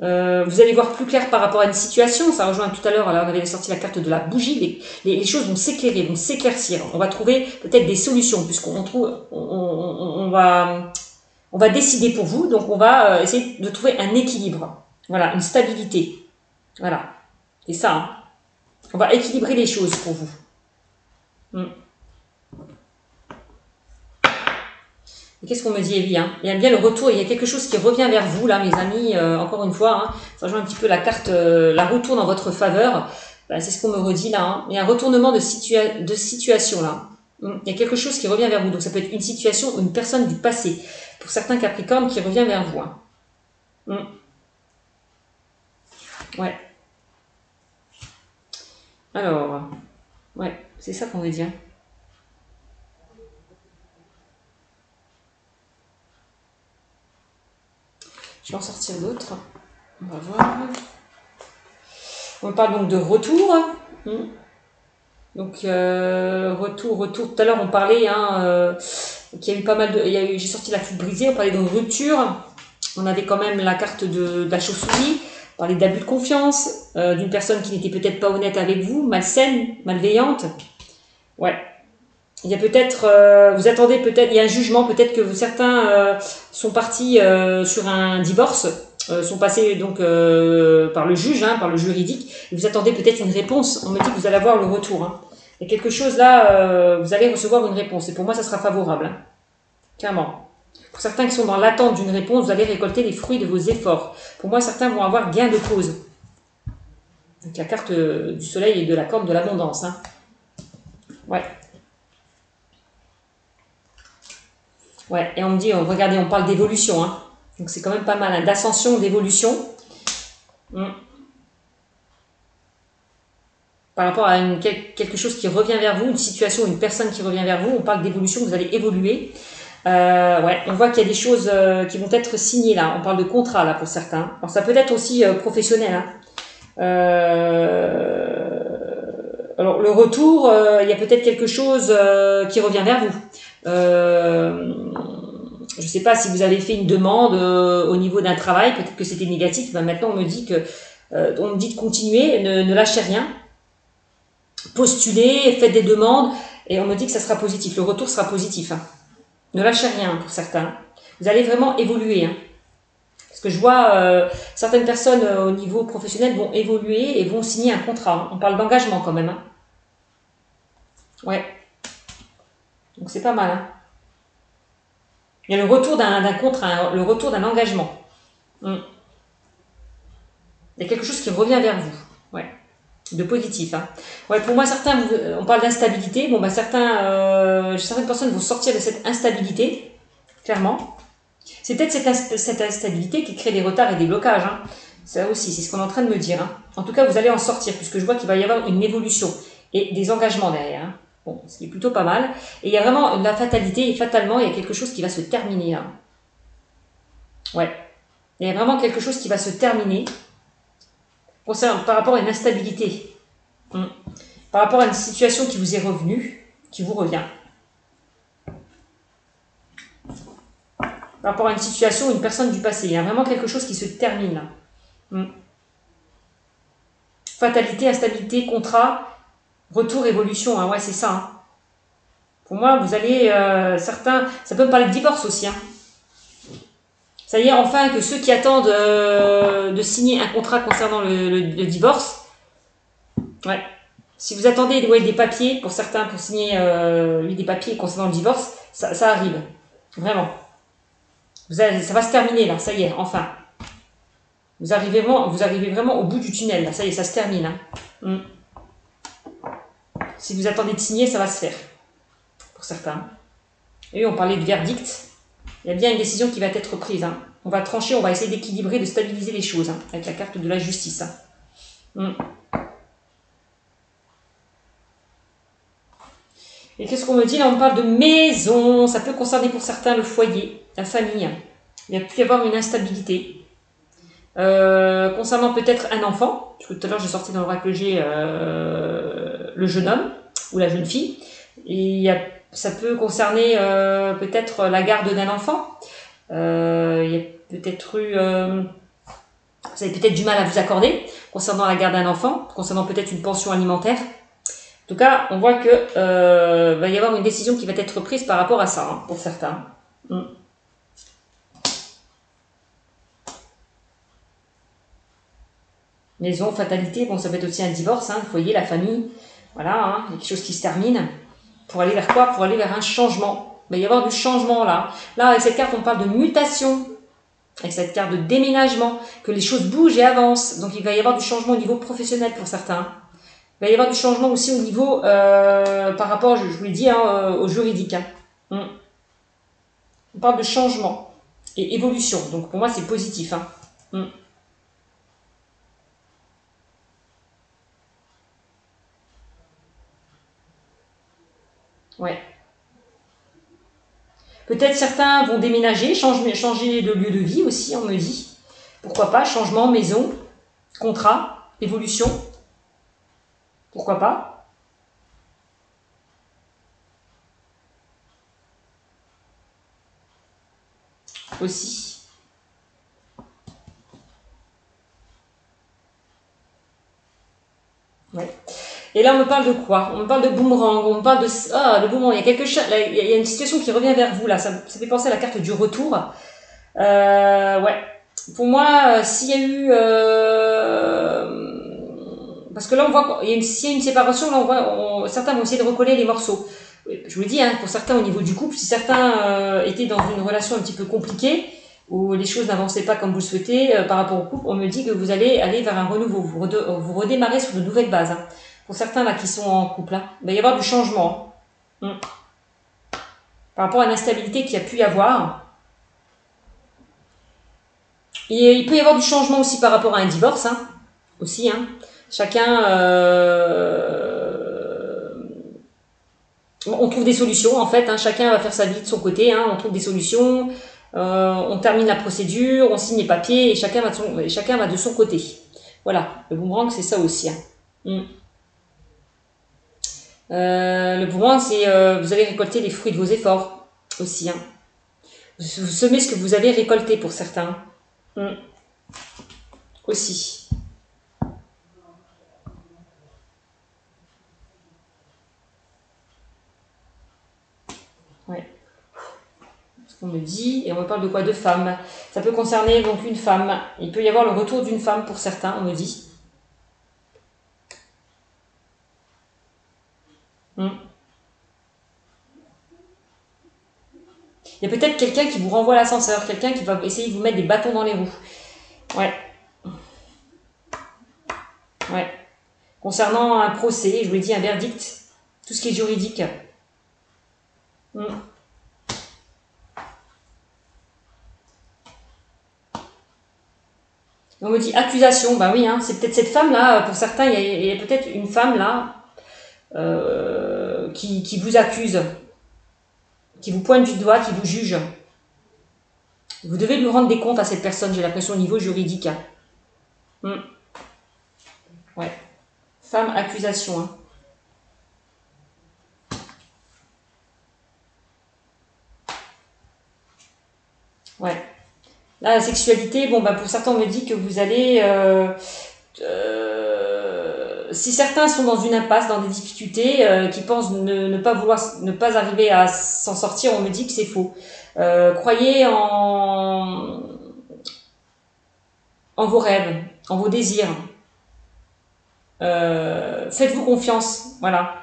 Vous allez voir plus clair par rapport à une situation. Ça rejoint tout à l'heure, on avait sorti la carte de la bougie. Les choses vont s'éclairer, vont s'éclaircir. On va trouver peut-être des solutions, puisqu'on trouve, on va décider pour vous. Donc, on va essayer de trouver un équilibre. Voilà, une stabilité. Voilà, c'est ça. Hein. On va équilibrer les choses pour vous. Et qu'est-ce qu'on me dit, Evie hein? Il y a bien le retour, il y a quelque chose qui revient vers vous, là, mes amis, encore une fois, hein, ça rejoint un petit peu la carte, la retourne en votre faveur, ben, c'est ce qu'on me redit là, hein. Il y a un retournement de situation là, il y a quelque chose qui revient vers vous, donc ça peut être une situation ou une personne du passé, pour certains Capricornes qui revient vers vous. Hein. Ouais. Alors, ouais, c'est ça qu'on veut dire. Je vais en sortir d'autres. On va voir. On parle donc de retour. Donc, retour. Tout à l'heure, on parlait qu'il y a eu pas mal de... J'ai sorti la flûte brisée, on parlait de rupture. On avait quand même la carte de la chauve-souris, parler d'abus de confiance, d'une personne qui n'était peut-être pas honnête avec vous, malsaine, malveillante. Ouais. Il y a peut-être, vous attendez peut-être, il y a un jugement, peut-être que certains sont partis sur un divorce, sont passés donc par le juge, hein, par le juridique, et vous attendez peut-être une réponse. On me dit que vous allez avoir le retour. Hein. Il y a quelque chose là, vous allez recevoir une réponse, et pour moi ça sera favorable, hein. Clairement. Pour certains qui sont dans l'attente d'une réponse, vous allez récolter les fruits de vos efforts. Pour moi, certains vont avoir gain de cause. Donc la carte du soleil et de la corne de l'abondance. Hein. Ouais. Ouais, et on me dit, regardez, on parle d'évolution. Hein. Donc c'est quand même pas mal, hein, d'ascension, d'évolution. Par rapport à quelque chose qui revient vers vous, une situation, une personne qui revient vers vous, on parle d'évolution, vous allez évoluer. Ouais, on voit qu'il y a des choses qui vont être signées là. On parle de contrat là pour certains. Alors ça peut être aussi professionnel. Hein. Alors le retour, il y a peut-être quelque chose qui revient vers vous. Je ne sais pas si vous avez fait une demande au niveau d'un travail, peut-être que c'était négatif. Ben maintenant on me dit de continuer, ne lâchez rien, postulez, faites des demandes, et on me dit que ça sera positif. Le retour sera positif. Hein. Ne lâchez rien pour certains. Vous allez vraiment évoluer. Hein. Parce que je vois certaines personnes au niveau professionnel vont évoluer et vont signer un contrat. Hein. On parle d'engagement quand même. Hein. Ouais. Donc c'est pas mal. Hein. Il y a le retour d'un contrat, hein, le retour d'un engagement. Il y a quelque chose qui revient vers vous. Ouais. De positif. Hein. Ouais, pour moi, certains, on parle d'instabilité. Bon, bah, certaines personnes vont sortir de cette instabilité, clairement. C'est peut-être cette instabilité qui crée des retards et des blocages. Hein. Ça aussi, c'est ce qu'on est en train de me dire. Hein. En tout cas, vous allez en sortir, puisque je vois qu'il va y avoir une évolution et des engagements derrière. Hein. Bon, ce qui est plutôt pas mal. Et il y a vraiment la fatalité, et fatalement, il y a quelque chose qui va se terminer. Hein. Ouais. Il y a vraiment quelque chose qui va se terminer par rapport à une instabilité. Par rapport à une situation qui vous est revenue, qui vous revient. Par rapport à une situation ou une personne du passé. Il y a vraiment quelque chose qui se termine. Fatalité, instabilité, contrat, retour, évolution. Hein. Ouais, c'est ça. Hein. Pour moi, vous allez... certains... Ça peut me parler de divorce aussi. Hein. Ça y est, enfin, que ceux qui attendent de signer un contrat concernant le divorce... Ouais. Si vous attendez des papiers, pour certains, pour signer des papiers concernant le divorce, ça arrive. Vraiment. Ça va se terminer là, ça y est, enfin. Vous arrivez vraiment au bout du tunnel, là, ça y est, ça se termine. Hein. Si vous attendez de signer, ça va se faire. Pour certains. Et on parlait de verdict. Il y a bien une décision qui va être prise. Hein. On va trancher, on va essayer d'équilibrer, de stabiliser les choses, hein, avec la carte de la justice. Hein. Et qu'est-ce qu'on me dit? Là, on parle de maison. Ça peut concerner pour certains le foyer, la famille. Il va pu y avoir une instabilité. Concernant peut-être un enfant, parce que tout à l'heure j'ai sorti dans l'oracle G le jeune homme ou la jeune fille, et ça peut concerner peut-être la garde d'un enfant. Il y a peut-être eu... vous avez peut-être du mal à vous accorder concernant la garde d'un enfant, concernant peut-être une pension alimentaire. En tout cas, on voit que va y avoir une décision qui va être prise par rapport à ça, hein, pour certains. Maison, fatalité, bon, ça peut être aussi un divorce, hein, le foyer, la famille. Voilà, hein, il y a quelque chose qui se termine. Pour aller vers quoi? Pour aller vers un changement. Il va y avoir du changement là. Là, avec cette carte, on parle de mutation. Avec cette carte de déménagement, que les choses bougent et avancent. Donc, il va y avoir du changement au niveau professionnel pour certains. Il va y avoir du changement aussi au niveau, par rapport, je vous l'ai dit, hein, au juridique. Hein. On parle de changement et évolution. Donc, pour moi, c'est positif. Hein. Ouais. Peut-être certains vont déménager, changer de lieu de vie aussi, on me dit. Pourquoi pas? Changement, maison, contrat, évolution. Pourquoi pas? Aussi. Ouais. Et là, on me parle de quoi? On me parle de boomerang, on me parle de... Ah, le boomerang, il y a quelque chose, il y a une situation qui revient vers vous, là. Ça fait penser à la carte du retour. Ouais. Pour moi, s'il y a eu... parce que là, on voit s'il y a une séparation, là, on voit, certains vont essayer de recoller les morceaux. Je vous le dis, hein, pour certains au niveau du couple, si certains étaient dans une relation un petit peu compliquée, où les choses n'avançaient pas comme vous le souhaitez par rapport au couple, on me dit que vous allez aller vers un renouveau, vous redémarrez sur de nouvelles bases. Hein. Pour certains là qui sont en couple, hein, il va y avoir du changement. Hein. Par rapport à l'instabilité qu'il y a pu y avoir. Et il peut y avoir du changement aussi par rapport à un divorce, hein, aussi. Hein. Chacun... on trouve des solutions en fait, hein, chacun va faire sa vie de son côté, hein, on trouve des solutions, on termine la procédure, on signe les papiers et chacun va de son côté. Voilà, le boomerang c'est ça aussi. Hein. Le boomerang c'est vous allez récolter les fruits de vos efforts aussi. Hein. Vous semez ce que vous avez récolté pour certains. Aussi. Ouais. On me dit, et on me parle de quoi? De femmes. Ça peut concerner donc une femme. Il peut y avoir le retour d'une femme pour certains, on me dit. Il y a peut-être quelqu'un qui vous renvoie l'ascenseur, quelqu'un qui va essayer de vous mettre des bâtons dans les roues. Ouais. Ouais. Concernant un procès, je vous l'ai dit, un verdict, tout ce qui est juridique. On me dit accusation, bah oui, hein, c'est peut-être cette femme-là, pour certains, il y a peut-être une femme là qui vous accuse, qui vous pointe du doigt, qui vous juge. Vous devez lui rendre des comptes à cette personne, j'ai l'impression, au niveau juridique. Ouais. Femme, accusation. Hein. Ouais. Là, la sexualité, bon, bah, pour certains, on me dit que vous allez... si certains sont dans une impasse, dans des difficultés, qui pensent ne pas arriver à s'en sortir, on me dit que c'est faux. Croyez en vos rêves, en vos désirs. Faites-vous confiance, voilà.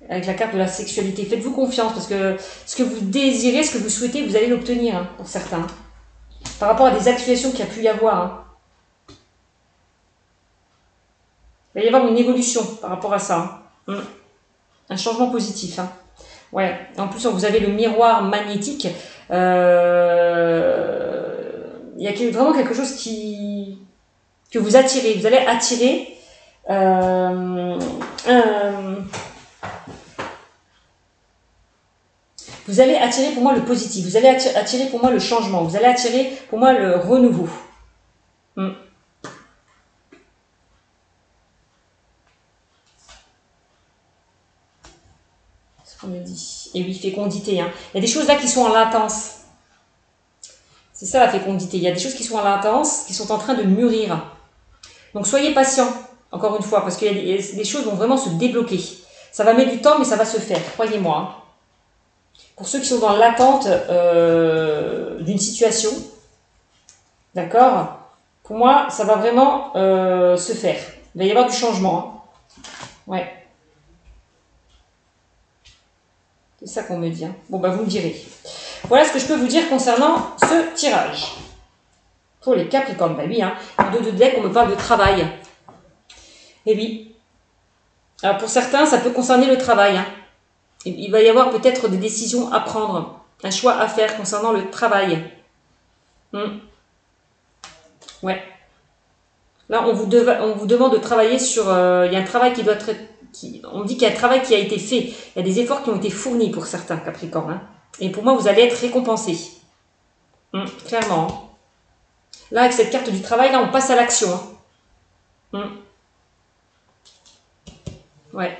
Avec la carte de la sexualité, faites-vous confiance parce que ce que vous désirez, ce que vous souhaitez, vous allez l'obtenir, hein, pour certains. Par rapport à des accusations qu'il y a pu y avoir. Hein. Il va y avoir une évolution par rapport à ça. Hein. Un changement positif. Hein. Ouais. En plus, vous avez le miroir magnétique. Il y a vraiment quelque chose que vous attirez. Vous allez attirer vous allez attirer pour moi le positif. Vous allez attirer pour moi le changement. Vous allez attirer pour moi le renouveau. On me dit. Et oui, fécondité. Hein. Il y a des choses là qui sont en latence. C'est ça la fécondité. Il y a des choses qui sont en latence, qui sont en train de mûrir. Donc soyez patient, encore une fois, parce qu'il y a des choses vont vraiment se débloquer. Ça va mettre du temps, mais ça va se faire, croyez-moi. Hein. Pour ceux qui sont dans l'attente d'une situation, d'accord? Pour moi, ça va vraiment se faire. Il va y avoir du changement. Hein. Ouais. C'est ça qu'on me dit. Hein. Bon, bah vous me direz. Voilà ce que je peux vous dire concernant ce tirage. Pour les Capricornes, bah oui, hein. En dos de deck, on me parle de travail. Et oui. Alors pour certains, ça peut concerner le travail. Hein. Il va y avoir peut-être des décisions à prendre, un choix à faire concernant le travail. Ouais. Là, on vous demande de travailler sur... il y a un travail qui doit être... on dit qu'il y a un travail qui a été fait. Il y a des efforts qui ont été fournis pour certains Capricornes. Hein. Et pour moi, vous allez être récompensés. Clairement. Hein. Là, avec cette carte du travail, là, on passe à l'action. Hein. Ouais.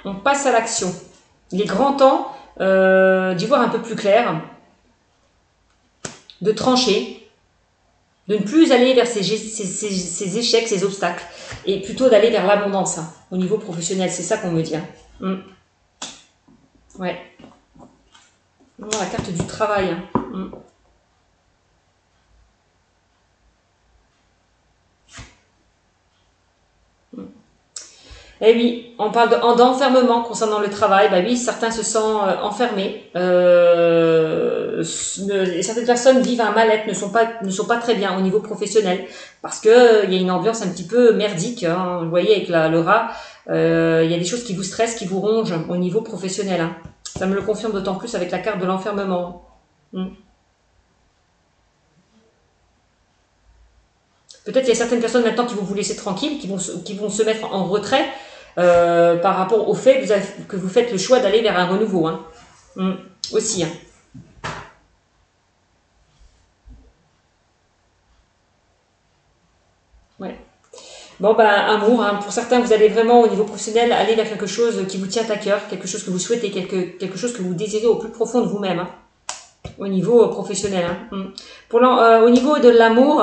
On passe à l'action. Il est grand temps d'y voir un peu plus clair, de trancher, de ne plus aller vers ces échecs, ces obstacles. et plutôt d'aller vers l'abondance hein, au niveau professionnel. C'est ça qu'on me dit. Hein. Ouais. Non, la carte du travail. Hein. Eh oui, on parle d'enfermement concernant le travail. Bah oui, certains se sentent enfermés. Certaines personnes vivent un mal-être, ne sont pas très bien au niveau professionnel parce que il y a une ambiance un petit peu merdique. Hein. Vous voyez avec le rat, il y a des choses qui vous stressent, qui vous rongent au niveau professionnel. Hein. Ça me le confirme d'autant plus avec la carte de l'enfermement. Peut-être il y a certaines personnes maintenant qui vont vous laisser tranquille, qui vont se mettre en retrait par rapport au fait que vous faites le choix d'aller vers un renouveau. Hein. Aussi. Hein. Ouais. Bon, ben, amour. Hein. Pour certains, vous allez vraiment, au niveau professionnel, aller vers quelque chose qui vous tient à cœur, quelque chose que vous souhaitez, quelque chose que vous désirez au plus profond de vous-même. Hein. Au niveau professionnel. Hein. Au niveau de l'amour,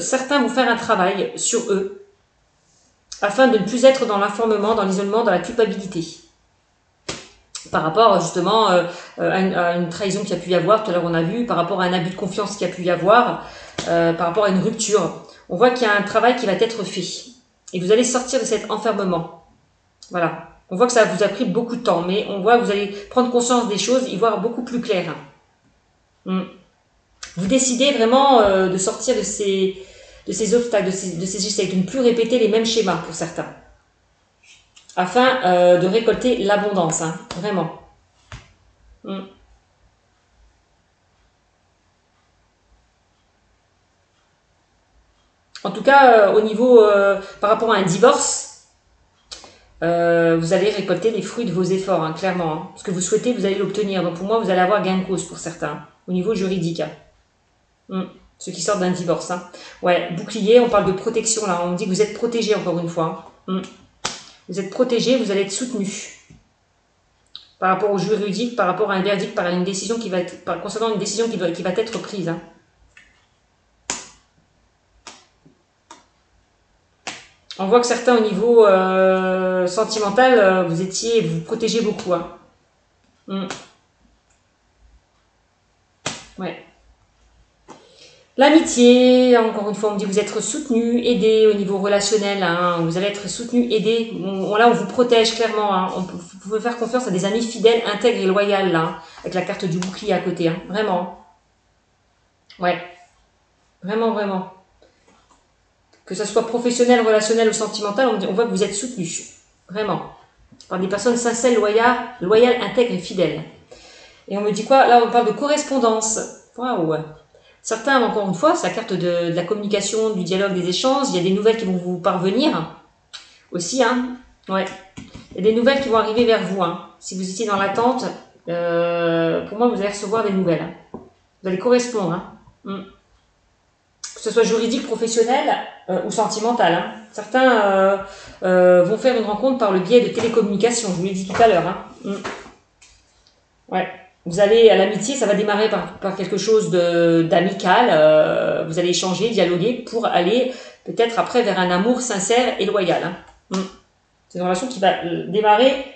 certains vont faire un travail sur eux afin de ne plus être dans l'informement, dans l'isolement, dans la culpabilité. Par rapport justement à une trahison qu'il y a pu y avoir, tout à l'heure on a vu, par rapport à un abus de confiance qu'il y a pu y avoir, par rapport à une rupture. On voit qu'il y a un travail qui va être fait. Et vous allez sortir de cet enfermement. Voilà. On voit que ça vous a pris beaucoup de temps, mais on voit que vous allez prendre conscience des choses, y voir beaucoup plus clair. Vous décidez vraiment de sortir de ces obstacles, de ces échecs, de ne plus répéter les mêmes schémas pour certains. Afin de récolter l'abondance, hein, vraiment. En tout cas, au niveau, par rapport à un divorce, vous allez récolter les fruits de vos efforts, hein, clairement. Hein. Ce que vous souhaitez, vous allez l'obtenir. Donc pour moi, vous allez avoir gain de cause pour certains, au niveau juridique. Hein. Ceux qui sortent d'un divorce. Hein. Ouais, bouclier, on parle de protection là. On dit que vous êtes protégé encore une fois. Hein. Vous êtes protégé, vous allez être soutenu. Par rapport au juridique, par rapport à un verdict, par une décision qui va être, concernant une décision qui va être prise. Hein. On voit que certains au niveau sentimental, vous protégez beaucoup. Hein. Ouais. L'amitié, encore une fois, on me dit que vous êtes soutenu, aidé au niveau relationnel. Hein, vous allez être soutenu, aidé. Là, on vous protège clairement. Hein, vous pouvez faire confiance à des amis fidèles, intègres et loyaux. Là, avec la carte du bouclier à côté. Hein, vraiment. Ouais. Vraiment, vraiment. Que ce soit professionnel, relationnel ou sentimental, on voit que vous êtes soutenu. Vraiment. Par des personnes sincères, loyales, intègres et fidèles. Et on me dit quoi? Là, on parle de correspondance. Waouh. Certains, encore une fois, c'est la carte de la communication, du dialogue, des échanges. Il y a des nouvelles qui vont vous parvenir aussi. Hein. Ouais. Il y a des nouvelles qui vont arriver vers vous. Hein. Si vous étiez dans l'attente, pour moi, vous allez recevoir des nouvelles. Hein. Vous allez correspondre. Hein. Que ce soit juridique, professionnel ou sentimental. Hein. Certains vont faire une rencontre par le biais de télécommunications, je vous l'ai dit tout à l'heure. Hein. Ouais. Vous allez à l'amitié, ça va démarrer par quelque chose d'amical. Vous allez échanger, dialoguer pour aller peut-être après vers un amour sincère et loyal. Hein. C'est une relation qui va démarrer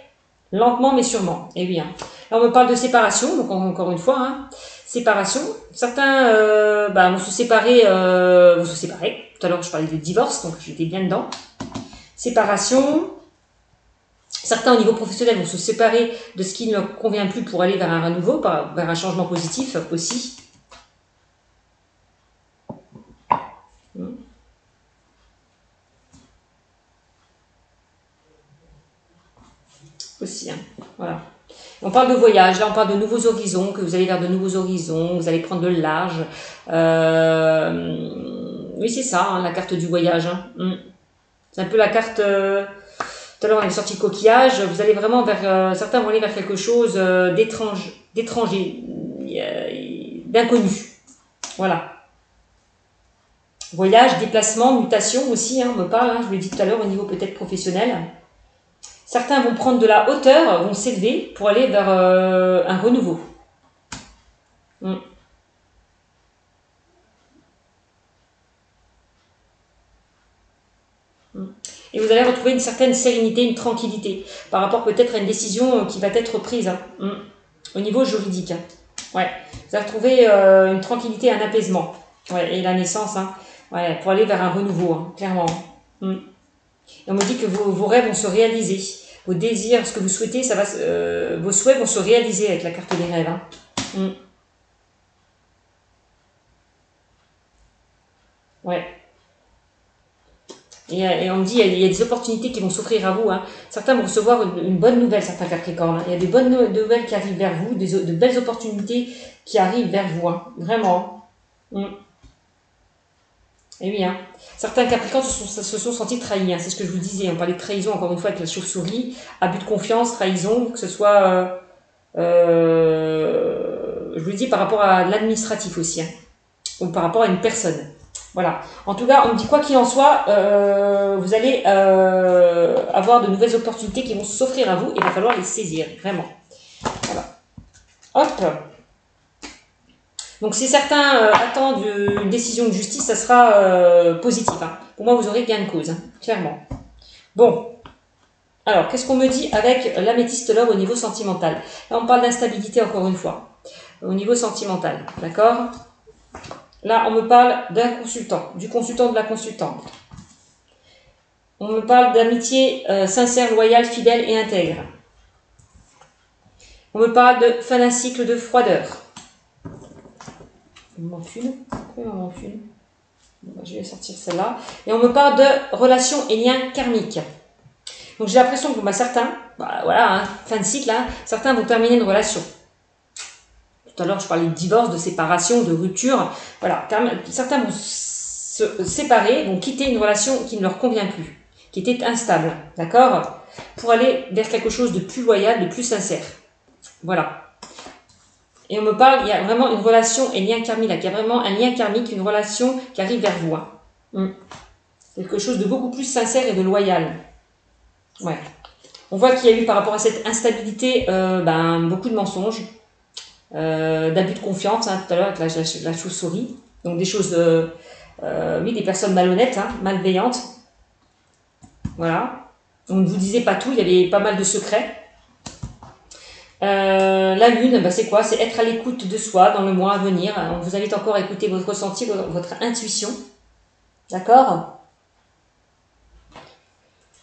lentement mais sûrement. Et oui. Hein. Là, on me parle de séparation, donc encore une fois. Hein. Séparation. Certains vont se séparer. Tout à l'heure, je parlais de divorce, donc j'étais bien dedans. Séparation. Certains, au niveau professionnel, vont se séparer de ce qui ne leur convient plus pour aller vers un renouveau, vers un changement positif aussi. Aussi, hein. Voilà. On parle de voyage, là on parle de nouveaux horizons, que vous allez vers de nouveaux horizons, vous allez prendre de large. Oui, c'est ça, hein, la carte du voyage. Hein. C'est un peu la carte... tout à l'heure on est sorti coquillage, vous allez vraiment vers... certains vont aller vers quelque chose d'étranger, d'inconnu. Voilà. Voyage, déplacement, mutation aussi, hein, on me parle, hein, je vous l'ai dit tout à l'heure au niveau peut-être professionnel. Certains vont prendre de la hauteur, vont s'élever pour aller vers un renouveau. Et vous allez retrouver une certaine sérénité, une tranquillité, par rapport peut-être à une décision qui va être prise, hein, au niveau juridique. Hein. Ouais. Vous allez retrouver une tranquillité, un apaisement. Ouais, et la naissance, hein, ouais, pour aller vers un renouveau, hein, clairement. Et on me dit que vos rêves vont se réaliser. Vos désirs, ce que vous souhaitez, ça va, vos souhaits vont se réaliser avec la carte des rêves. Hein. Ouais. Et on me dit, il y a des opportunités qui vont s'offrir à vous. Hein. Certains vont recevoir une bonne nouvelle, certains Capricornes. Hein. Il y a des bonnes nouvelles qui arrivent vers vous, de belles opportunités qui arrivent vers vous. Hein. Vraiment. Et oui, hein. Certains Capricornes se sont sentis trahis. Hein. C'est ce que je vous disais. On parlait de trahison, encore une fois, avec la chauve-souris. Abus de confiance, trahison, que ce soit... je vous le dis par rapport à l'administratif aussi. Hein. Ou par rapport à une personne. Voilà. En tout cas, on me dit quoi qu'il en soit, vous allez avoir de nouvelles opportunités qui vont s'offrir à vous et il va falloir les saisir, vraiment. Voilà. Hop. Donc si certains attendent une décision de justice, ça sera positif. Hein. Pour moi, vous aurez gain de cause, hein, clairement. Bon. Alors, qu'est-ce qu'on me dit avec l'améthyste l'or au niveau sentimental? Là, on parle d'instabilité encore une fois. Au niveau sentimental, d'accord? Là, on me parle d'un consultant, du consultant de la consultante. On me parle d'amitié sincère, loyale, fidèle et intègre. On me parle de fin d'un cycle de froideur. Il m'en manque une. Pourquoi il m'en manque une? Je vais sortir celle-là. Et on me parle de relations et liens karmiques. Donc j'ai l'impression que certains, voilà, hein, fin de cycle, hein, certains vont terminer une relation. Tout à l'heure, je parlais de divorce, de séparation, de rupture. Voilà, certains vont se séparer, vont quitter une relation qui ne leur convient plus, qui était instable, d'accord? Pour aller vers quelque chose de plus loyal, de plus sincère. Voilà. Et on me parle, il y a vraiment une relation et lien karmique, là, il y a vraiment un lien karmique, une relation qui arrive vers vous. Hein. Quelque chose de beaucoup plus sincère et de loyal. Ouais. On voit qu'il y a eu par rapport à cette instabilité beaucoup de mensonges. D'abus de confiance, hein, tout à l'heure avec la chauve-souris, donc des choses, oui, des personnes malhonnêtes, hein, malveillantes, voilà. On ne vous disait pas tout, il y avait pas mal de secrets. La lune, c'est quoi? C'est être à l'écoute de soi dans le mois à venir. On vous invite encore à écouter votre ressenti, votre intuition, d'accord?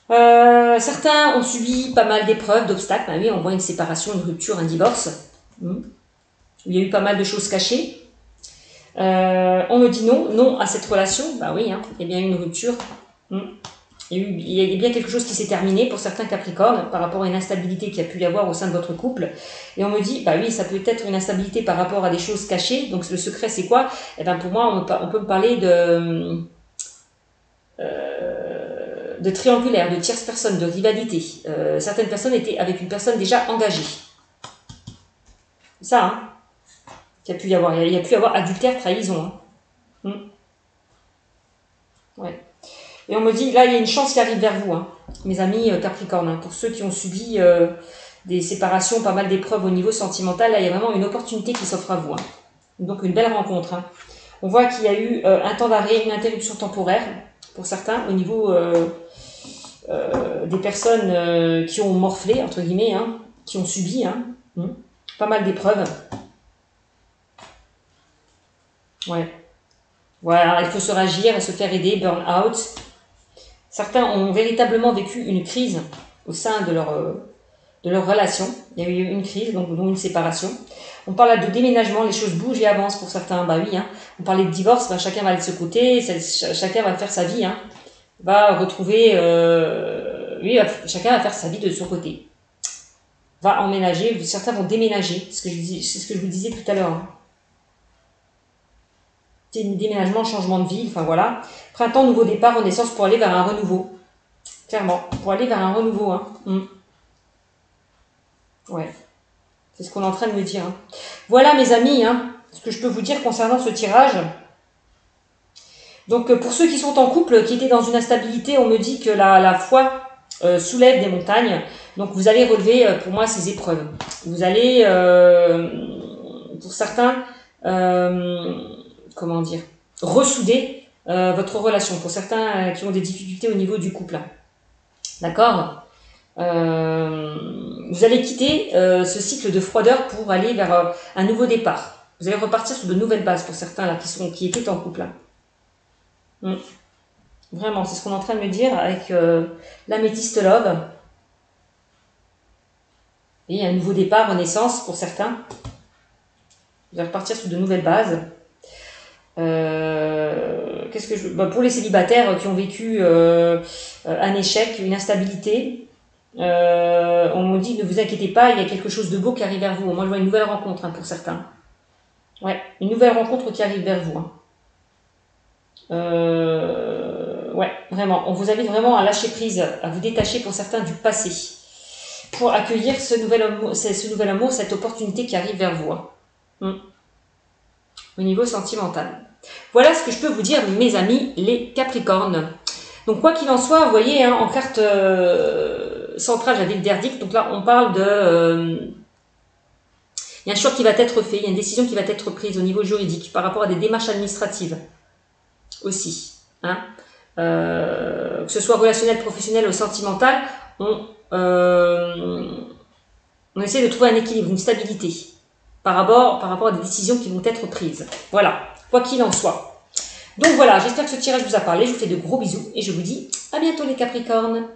Certains ont subi pas mal d'épreuves, d'obstacles. Oui, on voit une séparation, une rupture, un divorce. Il y a eu pas mal de choses cachées. On me dit non à cette relation. Bah oui, hein, il y a bien eu une rupture. Il y a bien quelque chose qui s'est terminé pour certains Capricornes par rapport à une instabilité qu'il y a pu y avoir au sein de votre couple. Et on me dit, bah oui, ça peut être une instabilité par rapport à des choses cachées. Donc le secret, c'est quoi? Eh ben pour moi, on peut me parler de triangulaire, de tierce personne, de rivalité. Certaines personnes étaient avec une personne déjà engagée. C'est ça, hein? Il y a pu y avoir adultère, trahison. Hein. Ouais. Et on me dit, là, il y a une chance qui arrive vers vous, hein, mes amis Capricorne. Hein, pour ceux qui ont subi des séparations, pas mal d'épreuves au niveau sentimental, là, il y a vraiment une opportunité qui s'offre à vous. Hein. Donc, une belle rencontre. Hein. On voit qu'il y a eu un temps d'arrêt, une interruption temporaire, pour certains, au niveau des personnes qui ont morflé, entre guillemets, hein, qui ont subi pas mal d'épreuves. Ouais. Voilà, il faut se réagir et se faire aider, burn out. Certains ont véritablement vécu une crise au sein de leur relation. Il y a eu une crise, donc une séparation. On parle de déménagement, les choses bougent et avancent pour certains. Bah oui, hein. On parlait de divorce, chacun va aller de ce côté, chacun va faire sa vie, hein. Va retrouver, chacun va faire sa vie de son côté. Va emménager, certains vont déménager, c'est ce que je vous disais tout à l'heure. Hein. C'est un déménagement, changement de vie, enfin voilà. Printemps, nouveau départ, renaissance pour aller vers un renouveau. Clairement, pour aller vers un renouveau. Hein. Ouais, c'est ce qu'on est en train de me dire. Hein. Voilà mes amis, hein, ce que je peux vous dire concernant ce tirage. Donc pour ceux qui sont en couple, qui étaient dans une instabilité, on me dit que la foi soulève des montagnes. Donc vous allez relever pour moi ces épreuves. Vous allez, pour certains... comment dire, ressouder votre relation. Pour certains qui ont des difficultés au niveau du couple. D'accord? Vous allez quitter ce cycle de froideur pour aller vers un nouveau départ. Vous allez repartir sur de nouvelles bases pour certains là qui étaient en couple. Hein. Vraiment, c'est ce qu'on est en train de me dire avec l'améthyste love. Et un nouveau départ, renaissance pour certains. Vous allez repartir sur de nouvelles bases. Qu'est-ce que pour les célibataires qui ont vécu un échec, une instabilité, on me dit ne vous inquiétez pas, il y a quelque chose de beau qui arrive vers vous. Moi je vois une nouvelle rencontre pour certains. Ouais, une nouvelle rencontre qui arrive vers vous. Ouais, vraiment. On vous invite vraiment à lâcher prise, à vous détacher pour certains du passé, pour accueillir ce nouvel amour, cette opportunité qui arrive vers vous. Au niveau sentimental. Voilà ce que je peux vous dire, mes amis, les Capricornes. Donc, quoi qu'il en soit, vous voyez, en carte centrale, j'avais le verdict. Donc là, on parle de... il y a un choix qui va être fait, il y a une décision qui va être prise au niveau juridique par rapport à des démarches administratives aussi. Que ce soit relationnel, professionnel ou sentimental, on essaie de trouver un équilibre, une stabilité par rapport à des décisions qui vont être prises. Voilà, quoi qu'il en soit. Donc voilà, j'espère que ce tirage vous a parlé. Je vous fais de gros bisous et je vous dis à bientôt les Capricornes.